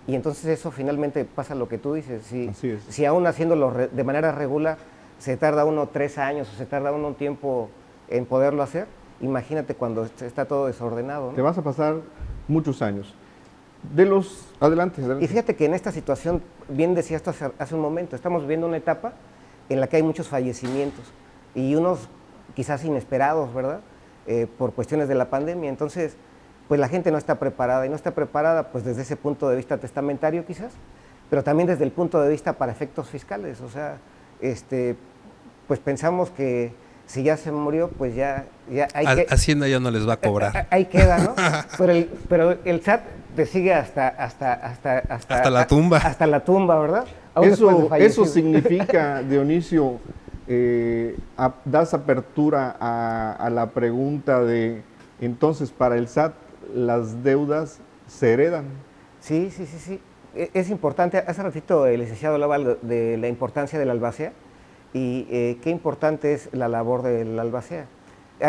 Y entonces eso finalmente pasa lo que tú dices. Así es. Si aún haciéndolo de manera regular se tarda uno 3 años o se tarda uno un tiempo en poderlo hacer, imagínate cuando está todo desordenado, ¿no? Te vas a pasar muchos años. Adelante, adelante. Y fíjate que en esta situación, bien decía esto hace un momento, estamos viviendo una etapa en la que hay muchos fallecimientos y unos quizás inesperados, ¿verdad? Por cuestiones de la pandemia. Entonces, pues la gente no está preparada y no está preparada pues desde ese punto de vista testamentario quizás, pero también desde el punto de vista para efectos fiscales. O sea, pues pensamos que si ya se murió, pues ya hay que... Hacienda ya no les va a cobrar. Ahí queda, ¿no? Pero el SAT te sigue hasta la tumba. Hasta la tumba, ¿verdad? Aún después de Eso fallecido. significa, Dionisio, das apertura a la pregunta de, entonces, para el SAT, las deudas se heredan. Sí. Es importante. Hace ratito el licenciado hablaba de la importancia del albacea y qué importante es la labor del albacea.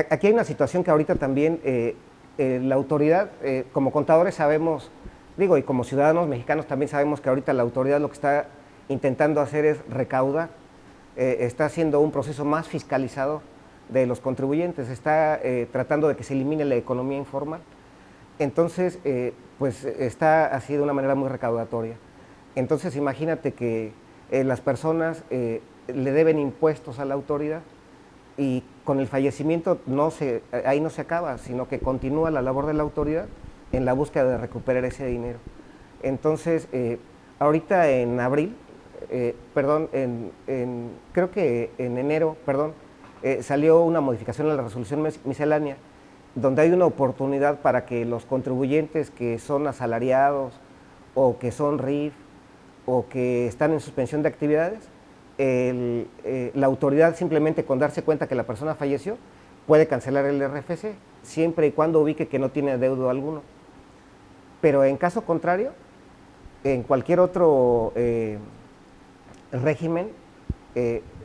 Aquí hay una situación que ahorita también la autoridad, como contadores sabemos, digo, y como ciudadanos mexicanos también sabemos que ahorita la autoridad lo que está intentando hacer es recaudar, está haciendo un proceso más fiscalizado de los contribuyentes, está tratando de que se elimine la economía informal. Entonces, pues está así de una manera muy recaudatoria. Entonces, imagínate que las personas le deben impuestos a la autoridad y con el fallecimiento ahí no se acaba, sino que continúa la labor de la autoridad en la búsqueda de recuperar ese dinero. Entonces, ahorita en abril, creo que en enero, salió una modificación a la resolución miscelánea donde hay una oportunidad para que los contribuyentes que son asalariados o que son RIF o que están en suspensión de actividades, la autoridad simplemente con darse cuenta que la persona falleció puede cancelar el RFC siempre y cuando ubique que no tiene adeudo alguno. Pero en caso contrario, en cualquier otro régimen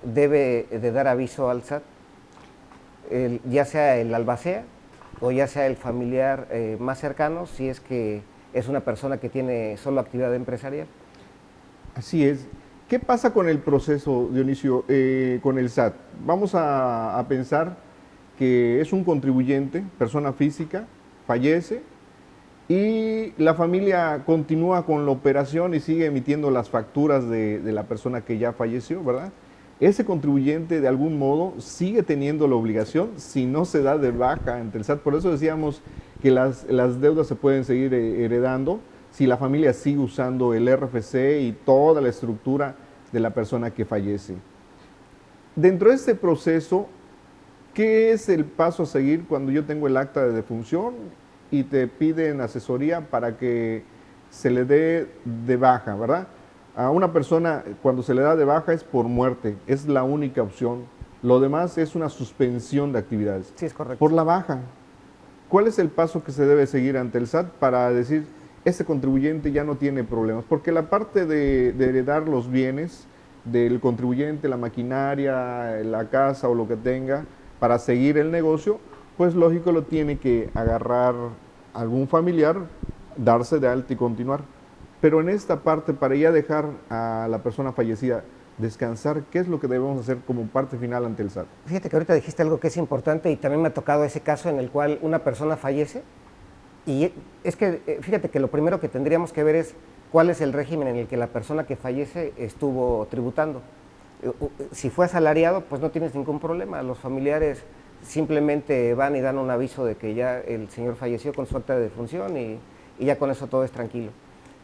debe de dar aviso al SAT, ya sea el albacea o ya sea el familiar más cercano, si es que es una persona que tiene solo actividad empresarial. Así es. ¿Qué pasa con el proceso, Dionisio, con el SAT? Vamos a pensar que es un contribuyente, persona física, fallece y la familia continúa con la operación y sigue emitiendo las facturas de la persona que ya falleció, ¿verdad? Ese contribuyente de algún modo sigue teniendo la obligación si no se da de baja ante el SAT. Por eso decíamos que las deudas se pueden seguir heredando si la familia sigue usando el RFC y toda la estructura de la persona que fallece. Dentro de este proceso, ¿qué es el paso a seguir cuando yo tengo el acta de defunción y te piden asesoría para que se le dé de baja, ¿verdad? A una persona cuando se le da de baja es por muerte, es la única opción. Lo demás es una suspensión de actividades. Sí, es correcto. Por la baja, ¿cuál es el paso que se debe seguir ante el SAT para decir, este contribuyente ya no tiene problemas? Porque la parte de heredar los bienes del contribuyente, la maquinaria, la casa o lo que tenga, para seguir el negocio, pues lógico lo tiene que agarrar algún familiar, darse de alta y continuar. Pero en esta parte, para ya dejar a la persona fallecida descansar, ¿qué es lo que debemos hacer como parte final ante el SAT? Fíjate que ahorita dijiste algo que es importante y también me ha tocado ese caso en el cual una persona fallece y es que, fíjate que lo primero que tendríamos que ver es cuál es el régimen en el que la persona que fallece estuvo tributando. Si fue asalariado, pues no tienes ningún problema. Los familiares simplemente van y dan un aviso de que ya el señor falleció con su acta de defunción y ya con eso todo es tranquilo.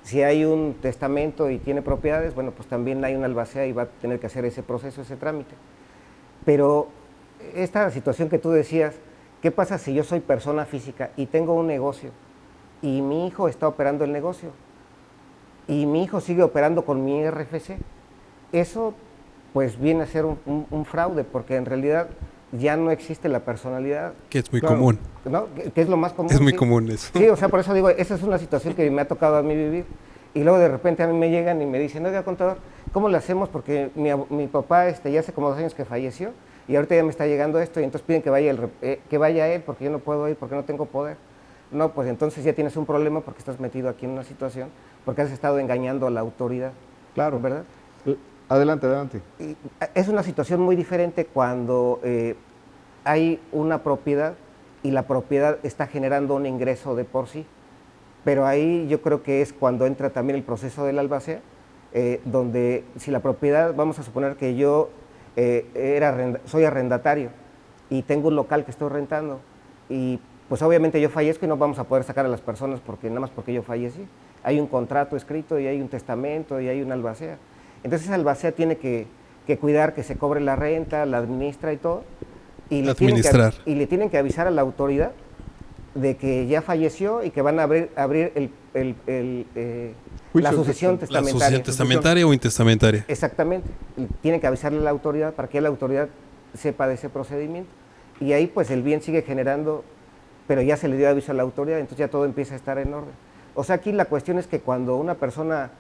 Si hay un testamento y tiene propiedades, bueno, pues también hay una albacea y va a tener que hacer ese proceso, ese trámite. Pero esta situación que tú decías, ¿qué pasa si yo soy persona física y tengo un negocio y mi hijo está operando el negocio y mi hijo sigue operando con mi RFC? Eso pues viene a ser un fraude porque en realidad ya no existe la personalidad. Que es muy común. ¿No? Que es lo más común. Es muy sí. común eso. Sí, o sea, por eso digo, esa es una situación que me ha tocado a mí vivir. Y luego de repente a mí me llegan y me dicen, oiga, contador, ¿cómo le hacemos? Porque mi papá ya hace como 2 años que falleció y ahorita ya me está llegando esto y entonces piden que vaya él porque yo no puedo ir, porque no tengo poder. No, pues entonces ya tienes un problema porque estás metido aquí en una situación, porque has estado engañando a la autoridad. Claro. ¿Verdad? Adelante, adelante. Y es una situación muy diferente cuando hay una propiedad y la propiedad está generando un ingreso de por sí. Pero ahí yo creo que es cuando entra también el proceso del albacea, donde si la propiedad, vamos a suponer que yo soy arrendatario y tengo un local que estoy rentando y pues obviamente yo fallezco y no vamos a poder sacar a las personas porque nada más porque yo fallecí. Hay un contrato escrito y hay un testamento y hay una albacea. Entonces esa albacea tiene que cuidar que se cobre la renta, la administra y todo. Y le tienen que avisar a la autoridad de que ya falleció y que van a abrir la sucesión testamentaria. La sucesión testamentaria o intestamentaria. Exactamente. Y tienen que avisarle a la autoridad para que la autoridad sepa de ese procedimiento. Y ahí pues el bien sigue generando, pero ya se le dio aviso a la autoridad, entonces ya todo empieza a estar en orden. O sea, aquí la cuestión es que cuando una persona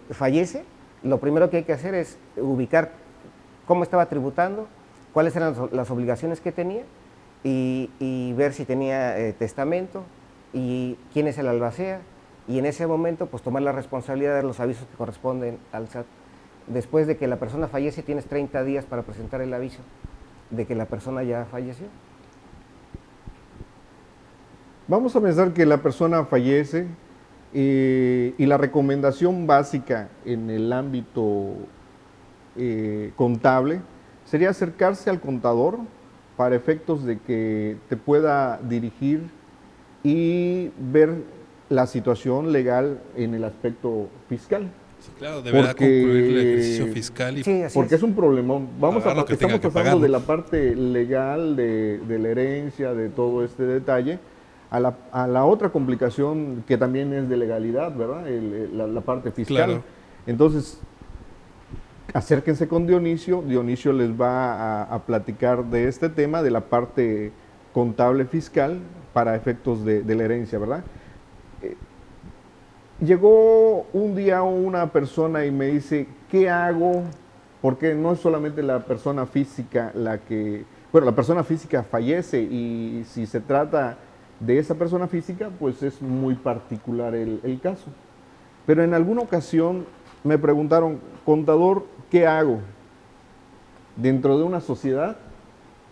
fallece, lo primero que hay que hacer es ubicar cómo estaba tributando, cuáles eran las obligaciones que tenía y ver si tenía testamento y quién es el albacea y en ese momento pues tomar la responsabilidad de los avisos que corresponden al SAT. Después de que la persona fallece tienes 30 días para presentar el aviso de que la persona ya falleció. Vamos a pensar que la persona fallece y la recomendación básica en el ámbito contable sería acercarse al contador para efectos de que te pueda dirigir y ver la situación legal en el aspecto fiscal. Sí, claro, deberá concluir el ejercicio fiscal. Sí, porque es un problemón. Estamos pasando de la pagarlo. parte legal de la herencia, de todo este detalle, a la otra complicación que también es de legalidad, ¿verdad? La parte fiscal. Claro. Entonces, acérquense con Dionisio. Dionisio les va a platicar de este tema, de la parte contable fiscal para efectos de la herencia, ¿verdad? Llegó un día una persona y me dice, ¿qué hago? Porque no es solamente la persona física la que bueno, la persona física fallece y si se trata de esa persona física, pues es muy particular el caso. Pero en alguna ocasión me preguntaron, contador, ¿qué hago? Dentro de una sociedad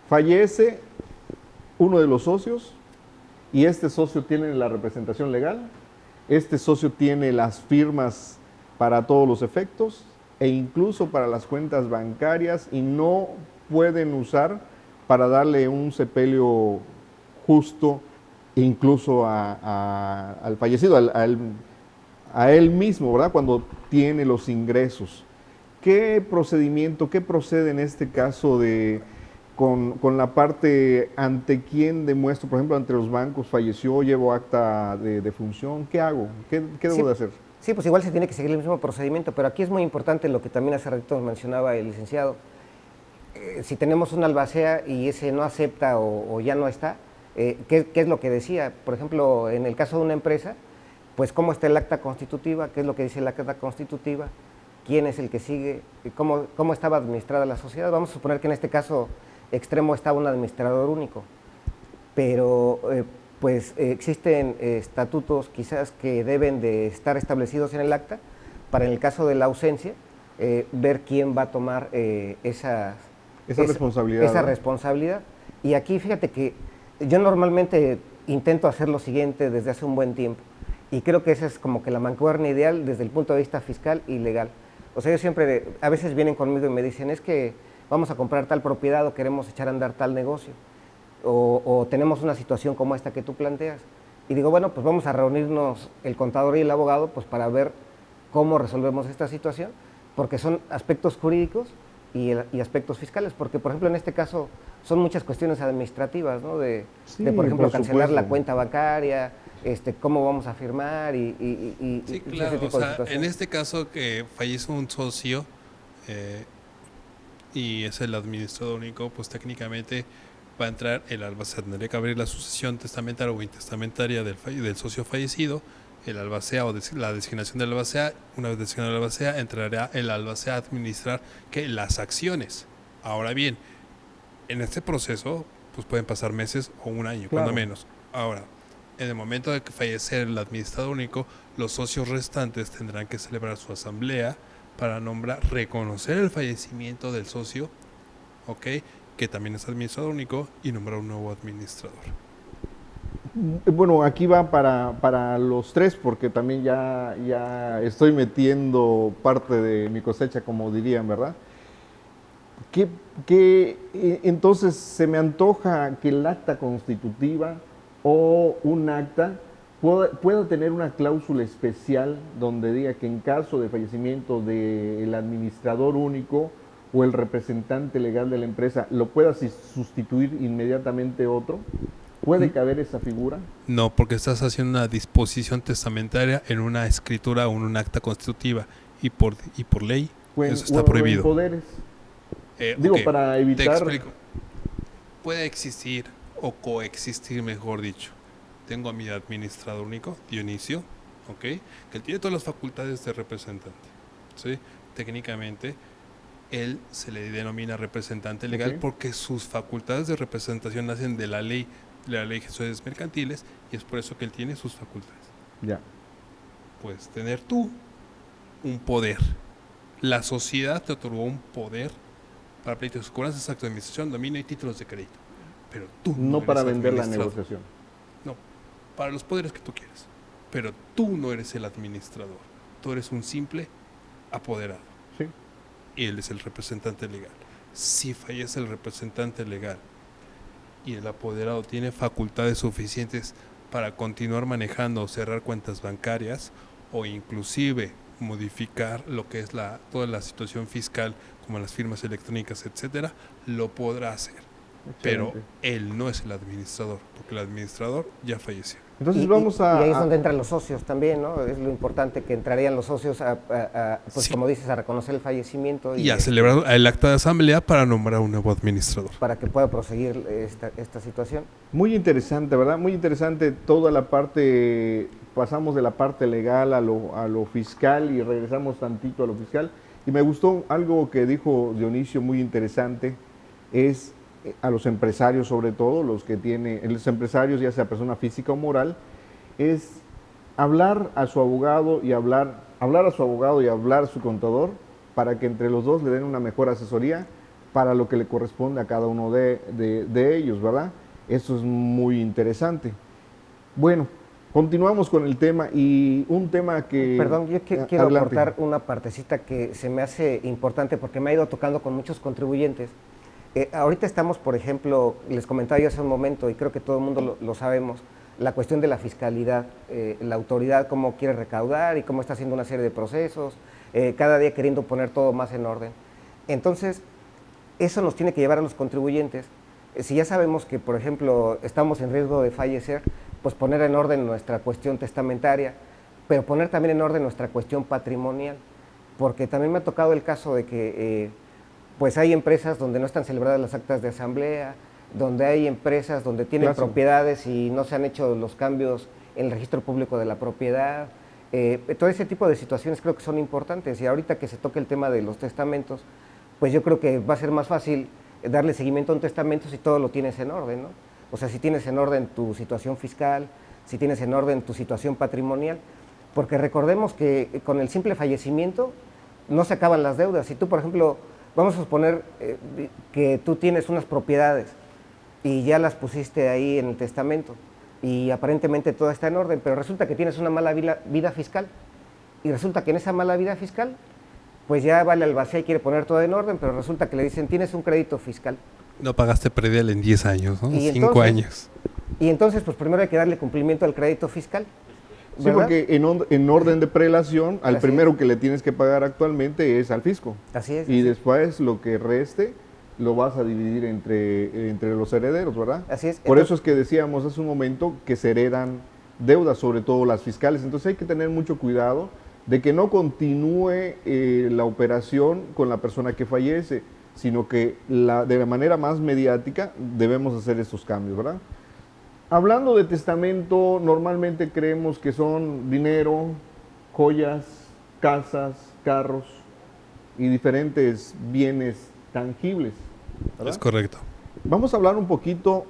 fallece uno de los socios y este socio tiene la representación legal, este socio tiene las firmas para todos los efectos e incluso para las cuentas bancarias y no pueden usar para darle un sepelio justo incluso al fallecido, a él mismo, ¿verdad? Cuando tiene los ingresos. ¿Qué procedimiento, qué procede en este caso con la parte ante quién demuestro, por ejemplo, ante los bancos, falleció, llevo acta de defunción, ¿qué hago? ¿Qué debo de hacer? Sí, pues igual se tiene que seguir el mismo procedimiento, pero aquí es muy importante lo que también hace ratito mencionaba el licenciado. Si tenemos una albacea y ese no acepta o ya no está, ¿qué es lo que decía? Por ejemplo, en el caso de una empresa, pues cómo está el acta constitutiva, qué es lo que dice el acta constitutiva, quién es el que sigue, cómo estaba administrada la sociedad. Vamos a suponer que en este caso extremo está un administrador único, pero pues existen estatutos quizás que deben de estar establecidos en el acta para en el caso de la ausencia ver quién va a tomar esa responsabilidad. Y aquí fíjate que yo normalmente intento hacer lo siguiente desde hace un buen tiempo y creo que esa es como que la mancuerna ideal desde el punto de vista fiscal y legal. O sea, yo siempre, a veces vienen conmigo y me dicen, es que vamos a comprar tal propiedad o queremos echar a andar tal negocio, o tenemos una situación como esta que tú planteas. Y digo, bueno, pues vamos a reunirnos el contador y el abogado pues para ver cómo resolvemos esta situación, porque son aspectos jurídicos y aspectos fiscales, porque por ejemplo en este caso son muchas cuestiones administrativas, ¿no? De por ejemplo, cancelar la cuenta bancaria, cómo vamos a firmar sí, claro, ese tipo o de sea, situaciones. en este caso que fallece un socio y es el administrador único, pues técnicamente va a entrar el albacea, tendría que abrir la sucesión testamentaria o intestamentaria del socio fallecido, el albacea o la designación del albacea. Una vez designado el albacea, entrará el albacea a administrar las acciones. Ahora bien, en este proceso pues pueden pasar meses o un año, Claro. cuando menos. Ahora, en el momento de que fallecer el administrador único, los socios restantes tendrán que celebrar su asamblea para reconocer el fallecimiento del socio, ¿ok?, que también es administrador único, y nombrar un nuevo administrador. Bueno, aquí va para los tres, porque también ya estoy metiendo parte de mi cosecha, como dirían, ¿verdad? Entonces se me antoja que el acta constitutiva o un acta pueda tener una cláusula especial donde diga que en caso de fallecimiento del administrador único o el representante legal de la empresa lo pueda sustituir inmediatamente otro. ¿Puede caber esa figura? No, porque estás haciendo una disposición testamentaria en una escritura o en un acta constitutiva y por ley eso está prohibido. En poderes. Digo, Okay, para evitar... Te explico. Puede existir o coexistir, mejor dicho. Tengo a mi administrador único, Dionisio, ¿ok?, que él tiene todas las facultades de representante, ¿sí? Técnicamente, él se le denomina representante legal, Okay, porque sus facultades de representación nacen de la ley de sociedades mercantiles, y es por eso que él tiene sus facultades. ya. Puedes tener tú un poder. La sociedad te otorgó un poder para pleitos, cobranzas, actos de administración, dominio y títulos de crédito. Pero tú No eres para vender la administrador. negociación. No, para los poderes que tú quieres. Pero tú no eres el administrador. Tú eres un simple apoderado. Sí. Y él es el representante legal. Si fallece el representante legal y el apoderado tiene facultades suficientes para continuar manejando o cerrar cuentas bancarias, o inclusive modificar lo que es toda la situación fiscal, como las firmas electrónicas, etcétera, lo podrá hacer. Pero Excelente. él no es el administrador, porque el administrador ya falleció. Entonces y ahí es donde entran los socios también, ¿no? Es lo importante que entrarían los socios pues Sí, como dices, a reconocer el fallecimiento y a celebrar el acta de asamblea para nombrar un nuevo administrador. para que pueda proseguir esta situación. Muy interesante, ¿verdad? Muy interesante toda la parte, pasamos de la parte legal a lo fiscal y regresamos tantito a lo fiscal. Y me gustó algo que dijo Dionisio muy interesante, es a los empresarios sobre todo, los empresarios, ya sea persona física o moral, es hablar a su abogado y hablar a su abogado y hablar a su contador para que entre los dos le den una mejor asesoría para lo que le corresponde a cada uno de ellos, ¿verdad? Eso es muy interesante. Bueno, continuamos con el tema y un tema que... Perdón, yo quiero aportar una partecita que se me hace importante porque me ha ido tocando con muchos contribuyentes. Ahorita estamos, por ejemplo, les comentaba yo hace un momento y creo que todo el mundo lo sabemos, la cuestión de la fiscalidad, la autoridad cómo quiere recaudar y cómo está haciendo una serie de procesos, cada día queriendo poner todo más en orden. Entonces, eso nos tiene que llevar a los contribuyentes. Si ya sabemos que, por ejemplo, estamos en riesgo de fallecer, pues poner en orden nuestra cuestión testamentaria, pero poner también en orden nuestra cuestión patrimonial, porque también me ha tocado el caso de que pues hay empresas donde no están celebradas las actas de asamblea, donde hay empresas donde tienen propiedades y no se han hecho los cambios en el registro público de la propiedad. Todo ese tipo de situaciones creo que son importantes y ahorita que se toque el tema de los testamentos, pues yo creo que va a ser más fácil darle seguimiento a un testamento si todo lo tienes en orden, ¿no? O sea, si tienes en orden tu situación fiscal, si tienes en orden tu situación patrimonial, porque recordemos que con el simple fallecimiento no se acaban las deudas. Si tú, por ejemplo, vamos a suponer que tú tienes unas propiedades y ya las pusiste ahí en el testamento y aparentemente todo está en orden, pero resulta que tienes una mala vida fiscal y resulta que en esa mala vida fiscal pues ya va el albacea y quiere poner todo en orden, pero resulta que le dicen tienes un crédito fiscal. No pagaste predial en 10 años, ¿no? 5 años. Y entonces pues primero hay que darle cumplimiento al crédito fiscal. ¿Verdad? Sí, porque en orden de prelación, al primero que le tienes que pagar actualmente es al fisco. Así es. Y después lo que reste lo vas a dividir entre los herederos, ¿verdad? Así es. Por eso es que decíamos hace un momento que se heredan deudas, sobre todo las fiscales. Entonces hay que tener mucho cuidado de que no continúe la operación con la persona que fallece, sino que de la manera más mediática debemos hacer estos cambios, ¿verdad? Hablando de testamento, normalmente creemos que son dinero, joyas, casas, carros y diferentes bienes tangibles, ¿verdad? Es correcto. Vamos a hablar un poquito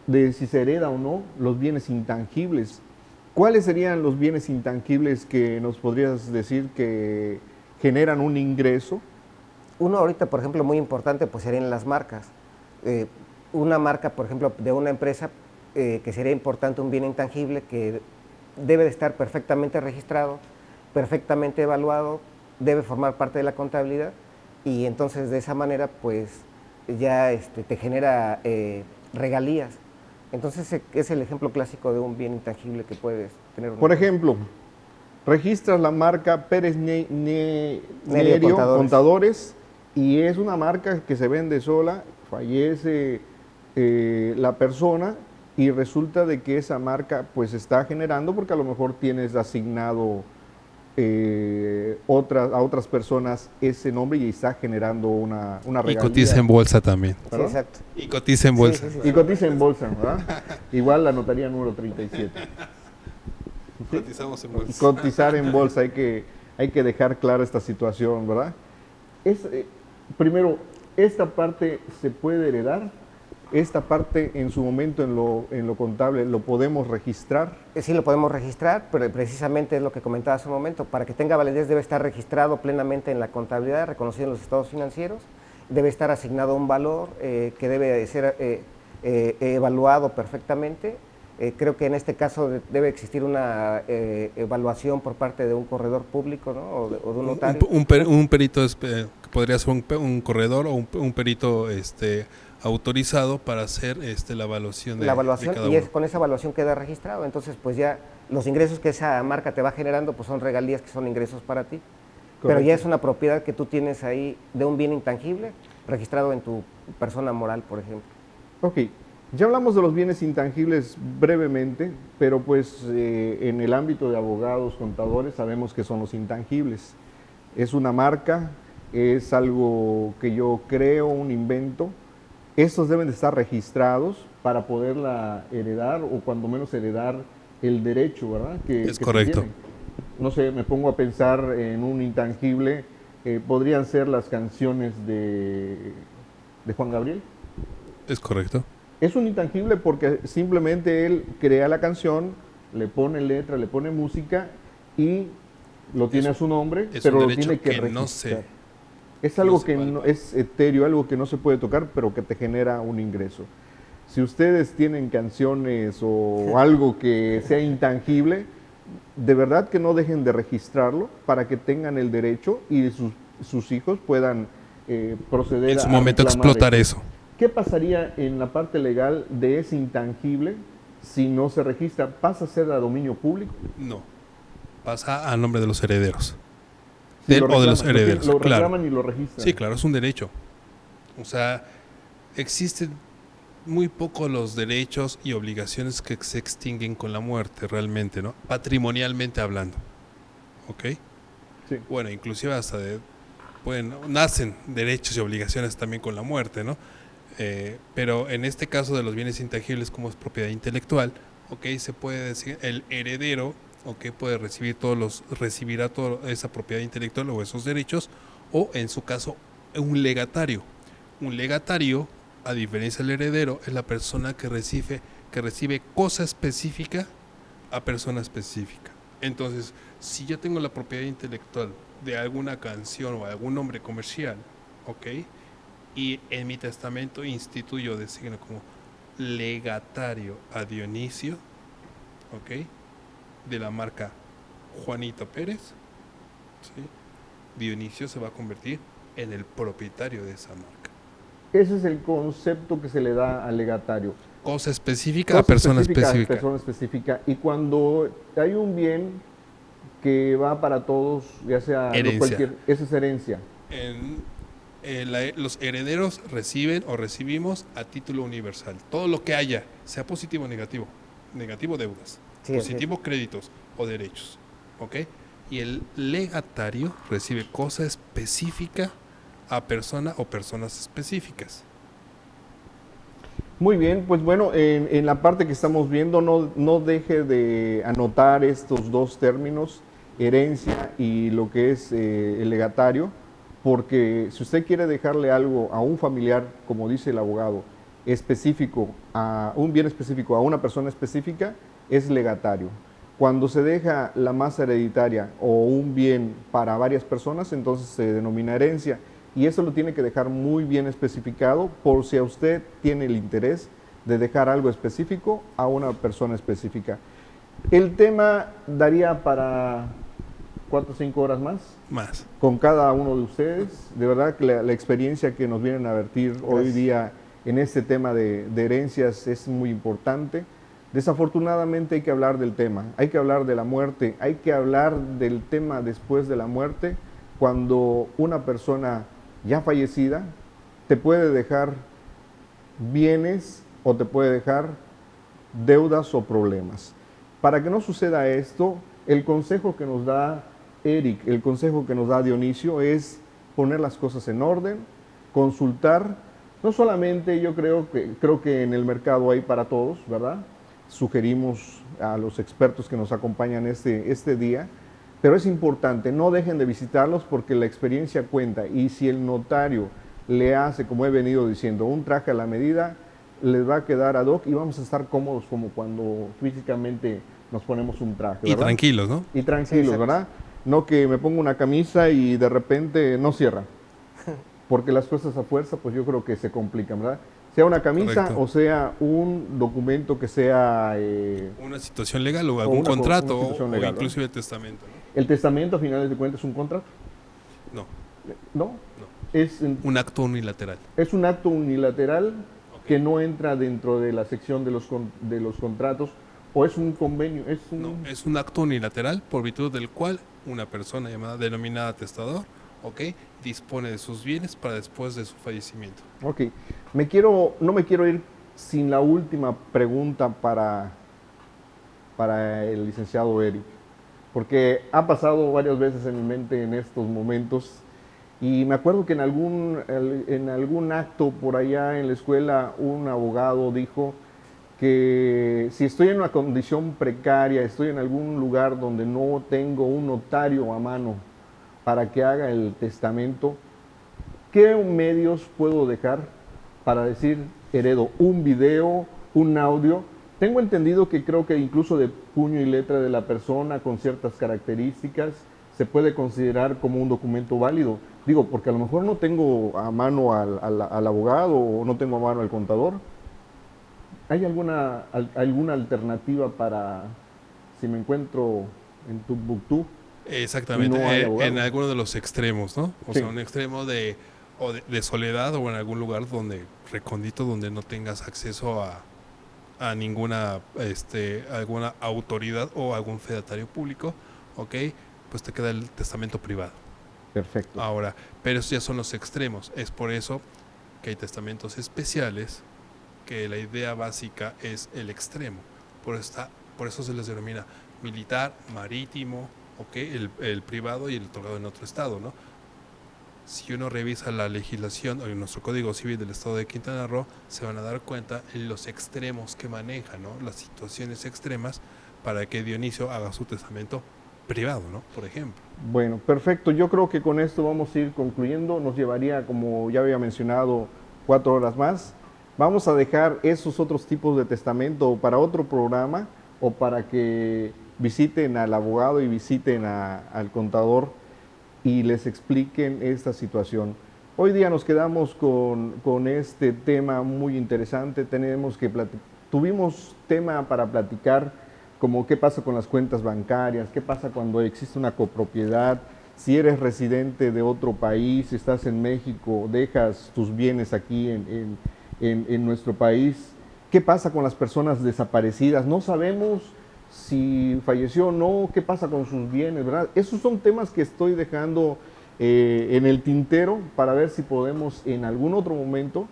de si se hereda o no los bienes intangibles. ¿Cuáles serían los bienes intangibles que nos podrías decir que generan un ingreso? Uno ahorita, por ejemplo, muy importante, pues serían las marcas. Una marca, por ejemplo, de una empresa, que sería importante un bien intangible que debe de estar perfectamente registrado, perfectamente evaluado, debe formar parte de la contabilidad y entonces de esa manera, pues ya te genera regalías. Entonces es el ejemplo clásico de un bien intangible que puedes tener. Por ejemplo, registras la marca Pérez Nerio Contadores y es una marca que se vende sola, fallece la persona y resulta de que esa marca pues está generando porque a lo mejor tienes asignado a otras personas ese nombre y está generando una regalía. Y cotiza en bolsa también. Sí, exacto. Y cotiza en bolsa. Sí. Y cotiza en bolsa, ¿verdad? Igual la notaría número 37. ¿Sí? Cotizamos en bolsa. Cotizar en bolsa, hay que dejar clara esta situación, ¿verdad? Primero, esta parte se puede heredar. Esta parte en su momento en lo contable lo podemos registrar. Sí, lo podemos registrar, pero precisamente es lo que comentaba hace un momento. Para que tenga validez debe estar registrado plenamente en la contabilidad, reconocido en los estados financieros, debe estar asignado un valor que debe ser evaluado perfectamente. Creo que en este caso debe existir una evaluación por parte de un corredor público, ¿no? o de un notario. Un perito podría ser un corredor o un perito autorizado para hacer la evaluación de cada y uno. con esa evaluación queda registrado. Entonces, pues ya los ingresos que esa marca te va generando, pues son regalías que son ingresos para ti. Correcto. Pero ya es una propiedad que tú tienes ahí de un bien intangible registrado en tu persona moral, por ejemplo. Ok, ya hablamos de los bienes intangibles brevemente, pero pues en el ámbito de abogados, contadores, sabemos que son los intangibles. Es una marca, es algo que yo creo, un invento. Estos deben de estar registrados para poderla heredar o cuando menos heredar el derecho, ¿verdad? Es correcto. No sé, me pongo a pensar en un intangible, podrían ser las canciones de Juan Gabriel. Es correcto. Es un intangible porque simplemente él crea la canción, le pone letra, le pone música y lo tiene a su nombre, Es pero un lo derecho tiene que que no registrar. se... Es no algo se que palpa. es etéreo, algo que no se puede tocar, pero que te genera un ingreso. Si ustedes tienen canciones o algo que sea intangible, de verdad que no dejen de registrarlo para que tengan el derecho y sus hijos puedan proceder En su a momento reclamar explotar eso. ¿Qué pasaría en la parte legal de ese intangible si no se registra? ¿Pasa a ser a dominio público? No. Pasa a nombre de los herederos. Si Del lo o de los reclaman, herederos, lo claro. reclaman y lo registran. Sí, claro, es un derecho. O sea, existen muy pocos los derechos y obligaciones que se extinguen con la muerte realmente, ¿no? Patrimonialmente hablando. ¿Ok? Sí. Bueno, inclusive hasta nacen derechos y obligaciones también con la muerte, ¿no? Pero en este caso de los bienes intangibles como es propiedad intelectual, ¿ok? Se puede decir el heredero, ¿ok? Puede recibirá toda esa propiedad intelectual o esos derechos, o en su caso un legatario. Un legatario, a diferencia del heredero, es la persona que recibe cosa específica a persona específica. Entonces, si yo tengo la propiedad intelectual de alguna canción o algún nombre comercial, ¿ok? Y en mi testamento instituyo, designo como legatario a Dionisio, ¿ok? De la marca Juanito Pérez, ¿sí? Dionisio se va a convertir en el propietario de esa marca. Ese es el concepto que se le da al legatario. Cosa específica Cosa a persona específica. específica. Persona específica. Y cuando hay un bien que va para todos, ya sea Herencia. esa es herencia. Los herederos reciben o recibimos a título universal. Todo lo que haya, sea positivo o negativo. Negativo, deudas. Sí, Positivo, créditos o derechos. ¿Ok? Y el legatario recibe cosa específica a persona o personas específicas. Muy bien, pues bueno, en la parte que estamos viendo, no deje de anotar estos dos términos, herencia y lo que es el legatario, porque si usted quiere dejarle algo a un familiar, como dice el abogado, específico, a un bien específico, a una persona específica, es legatario. Cuando se deja la masa hereditaria o un bien para varias personas, entonces se denomina herencia. Y eso lo tiene que dejar muy bien especificado por si a usted tiene el interés de dejar algo específico a una persona específica. El tema daría para 4 o 5 horas más con cada uno de ustedes. De verdad que la experiencia que nos vienen a vertir hoy día en este tema de herencias es muy importante. Desafortunadamente hay que hablar del tema, hay que hablar de la muerte, hay que hablar del tema después de la muerte, cuando una persona ya fallecida te puede dejar bienes o te puede dejar deudas o problemas. Para que no suceda esto, el consejo que nos da Eric, el consejo que nos da Dionisio es poner las cosas en orden, consultar. No solamente yo creo que en el mercado hay para todos, ¿verdad? Sugerimos a los expertos que nos acompañan este día, pero es importante, no dejen de visitarlos porque la experiencia cuenta y si el notario le hace, como he venido diciendo, un traje a la medida, les va a quedar ad hoc y vamos a estar cómodos como cuando físicamente nos ponemos un traje, ¿verdad? Y tranquilos, ¿no? Y tranquilos, sí, ¿verdad? No que me pongo una camisa y de repente no cierra, porque las cosas a fuerza, pues yo creo que se complican, ¿verdad? Sea una camisa Correcto. o sea un documento que sea... una situación legal o algún contrato legal, o inclusive el testamento, ¿no? ¿El testamento a finales de cuentas es un contrato? No. ¿No? No. Es un acto unilateral. Es un acto unilateral que no entra dentro de la sección de los contratos o es un convenio. No, es un acto unilateral por virtud del cual una persona denominada testador, ¿ok?, dispone de sus bienes para después de su fallecimiento. Ok, no me quiero ir sin la última pregunta para el licenciado Eric, porque ha pasado varias veces en mi mente en estos momentos y me acuerdo que en algún acto por allá en la escuela un abogado dijo que si estoy en una condición precaria, estoy en algún lugar donde no tengo un notario a mano para que haga el testamento, ¿qué medios puedo dejar para decir heredo un video, un audio. Tengo entendido que creo que incluso de puño y letra de la persona con ciertas características se puede considerar como un documento válido. Digo, porque a lo mejor no tengo a mano al abogado o no tengo a mano al contador. ¿Hay alguna alternativa para si me encuentro en Timbuktu? Exactamente, No hay abogado. en alguno de los extremos, ¿no? O Sí. sea, un extremo de soledad o en algún lugar recóndito donde no tengas acceso a ninguna alguna autoridad o algún fedatario público, ¿ok? Pues te queda el testamento privado. Perfecto. Ahora, pero esos ya son los extremos. Es por eso que hay testamentos especiales, que la idea básica es el extremo. Por eso se les denomina militar, marítimo, ¿ok? El privado y el otorgado en otro estado, ¿no? Si uno revisa la legislación o nuestro Código Civil del Estado de Quintana Roo, se van a dar cuenta en los extremos que maneja, ¿no? Las situaciones extremas para que Dionisio haga su testamento privado, ¿no? Por ejemplo. Bueno, perfecto. Yo creo que con esto vamos a ir concluyendo. Nos llevaría, como ya había mencionado, 4 horas más. Vamos a dejar esos otros tipos de testamento para otro programa o para que visiten al abogado y visiten al contador y les expliquen esta situación. Hoy día nos quedamos con este tema muy interesante. Tuvimos tema para platicar como qué pasa con las cuentas bancarias, qué pasa cuando existe una copropiedad, si eres residente de otro país, si estás en México, dejas tus bienes aquí en nuestro país, qué pasa con las personas desaparecidas, no sabemos si falleció o no, qué pasa con sus bienes, ¿verdad? Esos son temas que estoy dejando en el tintero para ver si podemos en algún otro momento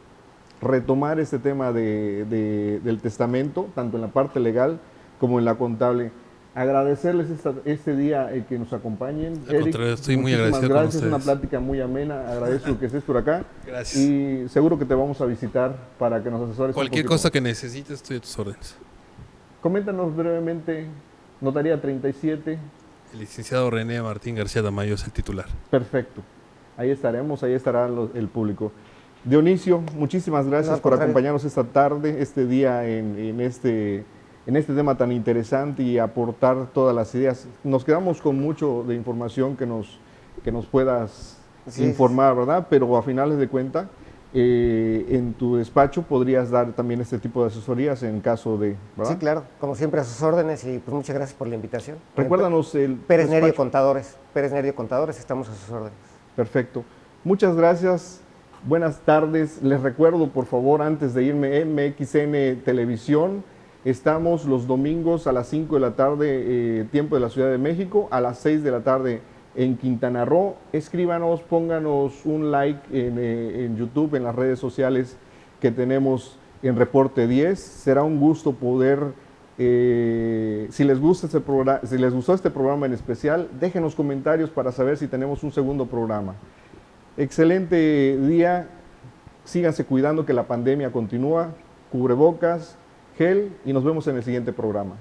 retomar este tema del testamento, tanto en la parte legal como en la contable. Agradecerles este día que nos acompañen. Al contrario, estoy muy agradecido con gracias, ustedes. una plática muy amena, agradezco que estés por acá. Gracias. Y seguro que te vamos a visitar para que nos asesores. Cualquier cosa que necesites, estoy a tus órdenes. Coméntanos brevemente, notaría 37. El licenciado René Martín García Tamayo es el titular. Perfecto. Ahí estaremos, ahí estará el público. Dionisio, muchísimas gracias por acompañarnos esta tarde, este día en este tema tan interesante y aportar todas las ideas. Nos quedamos con mucho de información que nos puedas informar, ¿verdad? Pero a finales de cuentas, en tu despacho podrías dar también este tipo de asesorías en caso de, ¿verdad? Sí, claro, como siempre a sus órdenes y pues muchas gracias por la invitación. Recuérdanos el Pérez despacho. Nerio Contadores, Pérez Nerio Contadores, estamos a sus órdenes. Perfecto. Muchas gracias. Buenas tardes. Les recuerdo, por favor, antes de irme, MXN Televisión. Estamos los domingos a las 5 de la tarde, tiempo de la Ciudad de México, a las 6 de la tarde en Quintana Roo. Escríbanos, pónganos un like en YouTube, en las redes sociales que tenemos en Reporte 10. Será un gusto poder, si les gustó este programa en especial, déjenos comentarios para saber si tenemos un segundo programa. Excelente día, síganse cuidando que la pandemia continúa, cubrebocas, gel y nos vemos en el siguiente programa.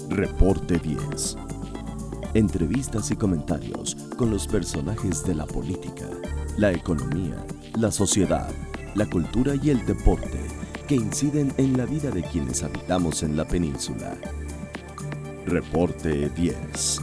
Reporte 10. Entrevistas y comentarios con los personajes de la política, la economía, la sociedad, la cultura y el deporte que inciden en la vida de quienes habitamos en la península. Reporte 10.